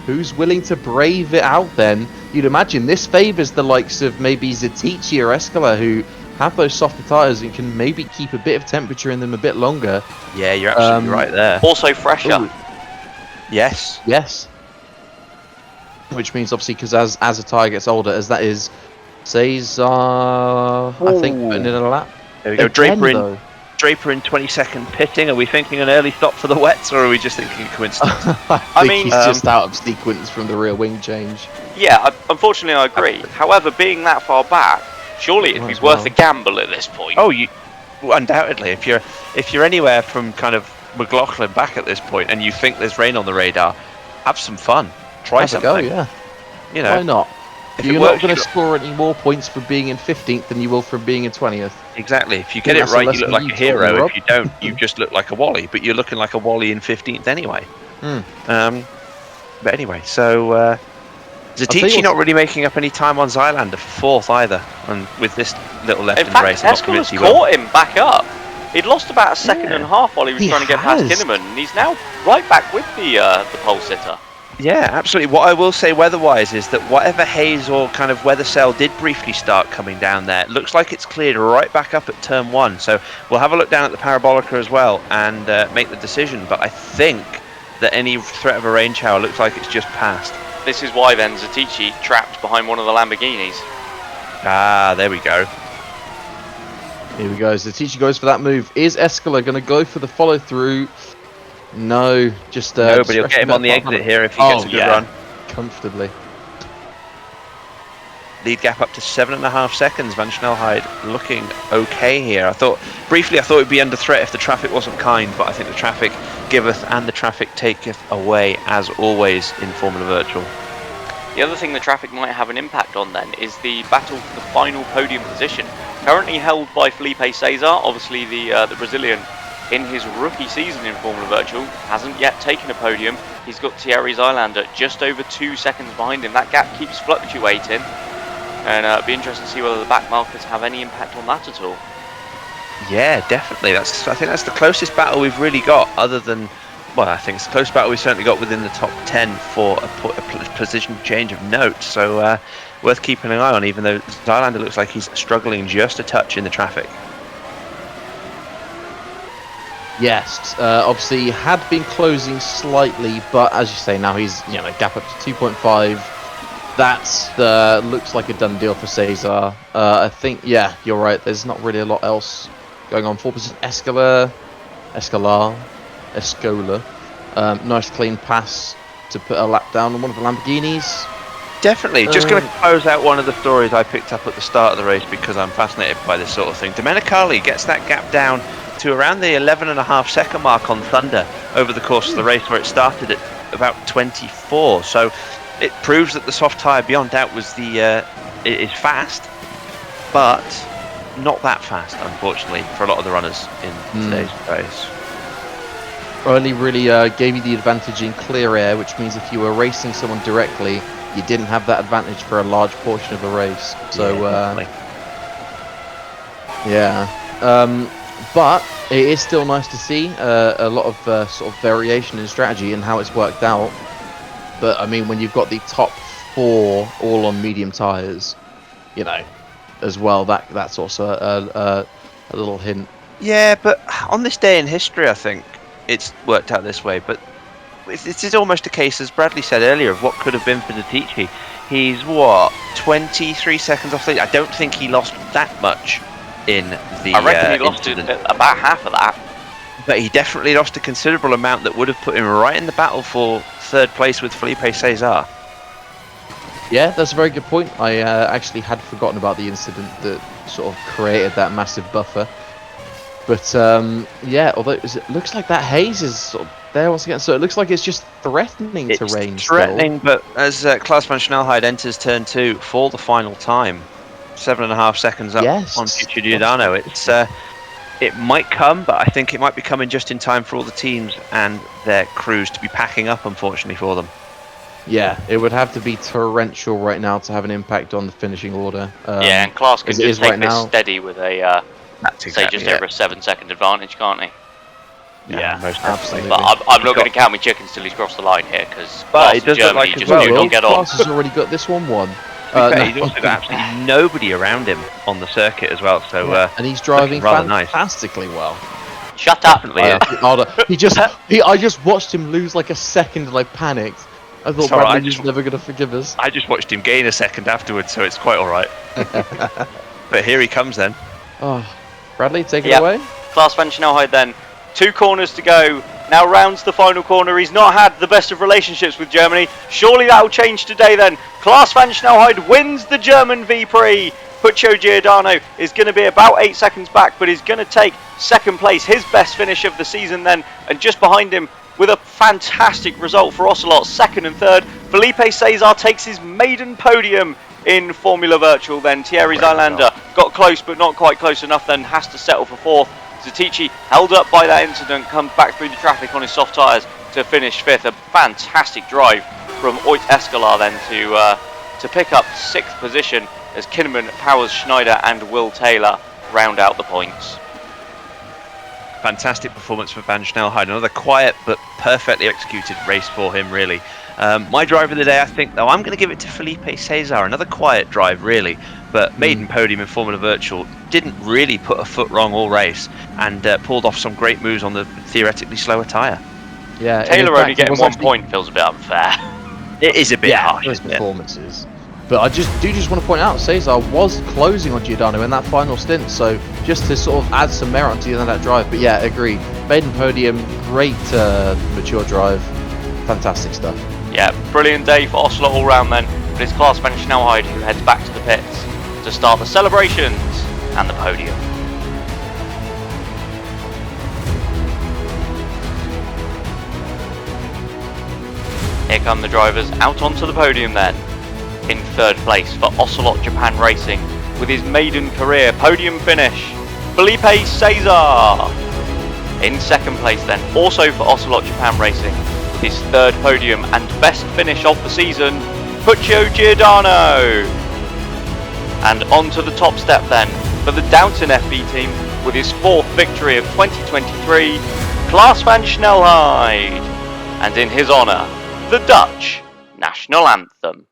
Speaker 2: Who's willing to brave it out then? You'd imagine this favours the likes of maybe Zetici or Escala, who have those softer tyres and can maybe keep a bit of temperature in them a bit longer.
Speaker 3: Yeah, you're absolutely right there.
Speaker 1: Also fresher.
Speaker 2: Ooh.
Speaker 3: Yes.
Speaker 2: Which means obviously because as a tyre gets older, as that is Cesar, I think, putting in a lap.
Speaker 3: There we go.
Speaker 2: Again,
Speaker 3: Draper in 20-second pitting. Are we thinking an early stop for the wets, or are we just thinking coincidence?
Speaker 2: I think he's just out of sequence from the rear wing change.
Speaker 1: Yeah, unfortunately I agree. However, being that far back, surely it'd be worth a gamble at this point.
Speaker 3: Oh, undoubtedly. If you're anywhere from kind of McLaughlin back at this point, and you think there's rain on the radar, have some fun. Try something.
Speaker 2: Go, yeah.
Speaker 3: You know,
Speaker 2: why not?
Speaker 3: If
Speaker 2: You're not going to score any more points for being in 15th than you will from being in 20th.
Speaker 3: Exactly. If you get it right, you look like a hero. If you don't, you just look like a Wally. But you're looking like a Wally in 15th anyway. But anyway, so Zetici not really making up any time on Zylander for 4th either, and with this little left in the race, I'm not convinced he will.
Speaker 1: Caught him back up. He'd lost about a second and a half while he was trying to get past Kinnaman, and he's now right back with the pole sitter.
Speaker 3: Yeah, absolutely. What I will say weather-wise is that whatever haze or kind of weather cell did briefly start coming down there, it looks like it's cleared right back up at turn 1. So we'll have a look down at the parabolica as well and make the decision. But I think that any threat of a rain shower looks like it's just passed.
Speaker 1: This is why then Zetici trapped behind one of the Lamborghinis.
Speaker 3: Ah, there we go.
Speaker 2: Here we go. Zetici goes for that move. Is Escala going to go for the follow-through? No, just
Speaker 3: no, but he'll get him on the exit here if he gets a good run.
Speaker 2: Comfortably.
Speaker 3: Lead gap up to 7.5 seconds. Van Snelheid looking okay here. I thought it would be under threat if the traffic wasn't kind, but I think the traffic giveth and the traffic taketh away, as always in Formula Virtual.
Speaker 1: The other thing the traffic might have an impact on then is the battle for the final podium position. Currently held by Felipe Cesar, obviously the Brazilian. In his rookie season in Formula Virtual, hasn't yet taken a podium. He's got Thierry Zylander just over 2 seconds behind him. That gap keeps fluctuating, and it'll be interesting to see whether the back markers have any impact on that at all.
Speaker 3: Yeah, definitely. I think that's the closest battle we've really got, other than, well, I think it's the closest battle we've certainly got within the top 10 for a position change of note. So worth keeping an eye on, even though Zylander looks like he's struggling just a touch in the traffic.
Speaker 2: Yes, obviously had been closing slightly, but as you say, now he's gap up to 2.5. That looks like a done deal for Cesar. I think, yeah, you're right. There's not really a lot else going on. 4% Escala. Nice clean pass to put a lap down on one of the Lamborghinis.
Speaker 3: Definitely. Just going to close out one of the stories I picked up at the start of the race because I'm fascinated by this sort of thing. Domenicali gets that gap down to around the 11.5-second mark on Thunder over the course of the race, where it started at about 24. So it proves that the soft tyre, beyond doubt, it is fast, but not that fast, unfortunately, for a lot of the runners in today's race.
Speaker 2: Early really gave you the advantage in clear air, which means if you were racing someone directly, you didn't have that advantage for a large portion of the race. So, but it is still nice to see a lot of sort of variation in strategy and how it's worked out. But I mean, when you've got the top 4 all on medium tyres, you know, as well, that's also a little hint.
Speaker 3: Yeah, but on this day in history, I think it's worked out this way. But this is almost a case, as Bradley said earlier, of what could have been for Detici. He's 23 seconds off the. I don't think he lost that much in the.
Speaker 1: I reckon he lost about half of that.
Speaker 3: But he definitely lost a considerable amount that would have put him right in the battle for 3rd place with Felipe Cesar.
Speaker 2: Yeah, that's a very good point. I actually had forgotten about the incident that sort of created that massive buffer. But yeah, although it looks like that haze is sort of there once again, so it looks like it's just threatening to rain.
Speaker 3: It's threatening, but as Klaus van Snelheid enters turn 2 for the final time, 7.5 seconds up on Future Giordano, it might come, but I think it might be coming just in time for all the teams and their crews to be packing up, unfortunately for them.
Speaker 2: Yeah, it would have to be torrential right now to have an impact on the finishing order.
Speaker 1: Yeah, and Klaus can just take this steady with a, say, just over a 7-second advantage, can't he?
Speaker 3: Yeah, most absolutely.
Speaker 1: But I'm not going to count my chickens till he's crossed the line here, because Germany just
Speaker 2: do
Speaker 1: not get on.
Speaker 2: Klaus has already got this one won.
Speaker 3: He's also got absolutely nobody around him on the circuit as well, so
Speaker 2: and he's driving fantastically well.
Speaker 1: Shut up!
Speaker 2: I just watched him lose like a second and I panicked. I thought Bradley was never going to forgive us.
Speaker 3: I just watched him gain a second afterwards, so it's quite alright. But here he comes then.
Speaker 2: Oh, Bradley, take it away.
Speaker 1: Klaus van Snelheid then. 2 corners to go. Now rounds the final corner. He's not had the best of relationships with Germany. Surely that will change today then. Klaus van Snelheid wins the German V-Prix. Puccio Giordano is going to be about 8 seconds back, but he's going to take 2nd place, his best finish of the season then. And just behind him, with a fantastic result for Ocelot, 2nd and 3rd, Felipe Cesar takes his maiden podium in Formula Virtual then. Thierry Zylander got close, but not quite close enough, then has to settle for 4th. Detici, held up by that incident, comes back through the traffic on his soft tyres to finish 5th. A fantastic drive from Oit Escalar then to pick up 6th position as Kinnaman, Powers, Schneider and Will Taylor round out the points.
Speaker 3: Fantastic performance for Van Snelheid. Another quiet but perfectly executed race for him, really. My driver of the day, I think, though, I'm going to give it to Felipe Cesar. Another quiet drive, really, but maiden podium in Formula Virtual. Didn't really put a foot wrong all race and pulled off some great moves on the theoretically slower tyre.
Speaker 1: Yeah, Taylor only getting 1 point feels a bit unfair.
Speaker 3: It is a bit harsh.
Speaker 2: His performances. But I just want to point out, Cesar was closing on Giordano in that final stint, so just to sort of add some merit onto that drive. But yeah, agreed. Maiden podium, great mature drive, fantastic stuff.
Speaker 1: Yeah, brilliant day for Ocelot all round then. But it's Klaus van Snelheid who heads back to the pits to start the celebrations and the podium. Here come the drivers out onto the podium then. In 3rd place for Ocelot Japan Racing with his maiden career podium finish, Felipe Cesar. In 2nd place then, also for Ocelot Japan Racing, his 3rd podium and best finish of the season, Puccio Giordano. And on to the top step then for the Downton FB team with his 4th victory of 2023, Klaus van Snelheid. And in his honour, the Dutch national anthem.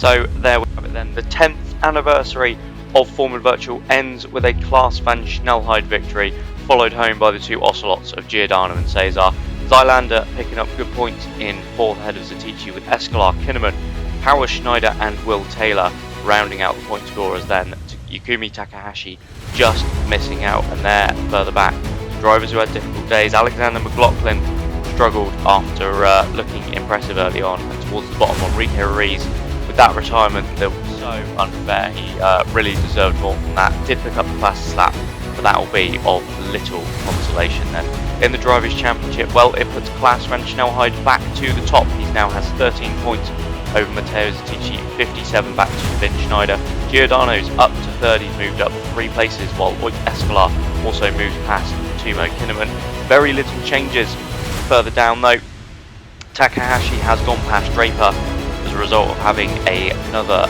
Speaker 1: So there we have it then. The 10th anniversary of Formula Virtual ends with a Klaas van Snelheid victory, followed home by the two Ocelots of Giordano and Cesar. Zylander picking up good points in 4th ahead of Zetici, with Escalar, Kinnaman, Power, Schneider and Will Taylor rounding out the point scorers. Then Yukumi Takahashi just missing out, and there further back, drivers who had difficult days. Alexander McLaughlin struggled after looking impressive early on, and towards the bottom, Enrique Ruiz, with that retirement that was so unfair. He really deserved more from that. Did pick up the fastest lap, but that will be of little consolation then. In the Drivers' Championship, well, it puts Klaas van Snelheid back to the top. He now has 13 points over Matteo Zetici, 57 back to Vin Schneider. Giordano's up to 3rd, he's moved up 3 places, while Oyt Escalar also moves past Timo Kinnaman. Very little changes further down though. Takahashi has gone past Draper as a result of having another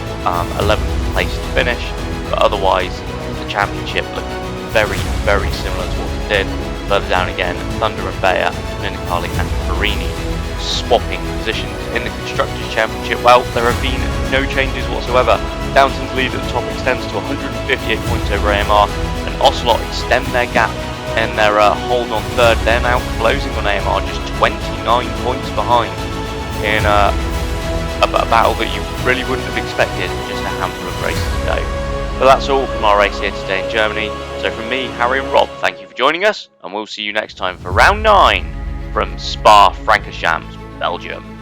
Speaker 1: 11th place to finish, but otherwise the championship looking very, very similar to what it did. Further down again, Thunder and Bayer, Domenicali and Farini swapping positions. In the Constructors' Championship, well, there have been no changes whatsoever. Downton's lead at the top extends to 158 points over AMR, and Ocelot extend their gap and their hold on 3rd. They're now closing on AMR, just 29 points behind in a battle that you really wouldn't have expected just a handful of races ago. But that's all from our race here today in Germany. So from me, Harry and Rob, thank you for joining us, and we'll see you next time for round 9 from Spa-Francorchamps, Belgium.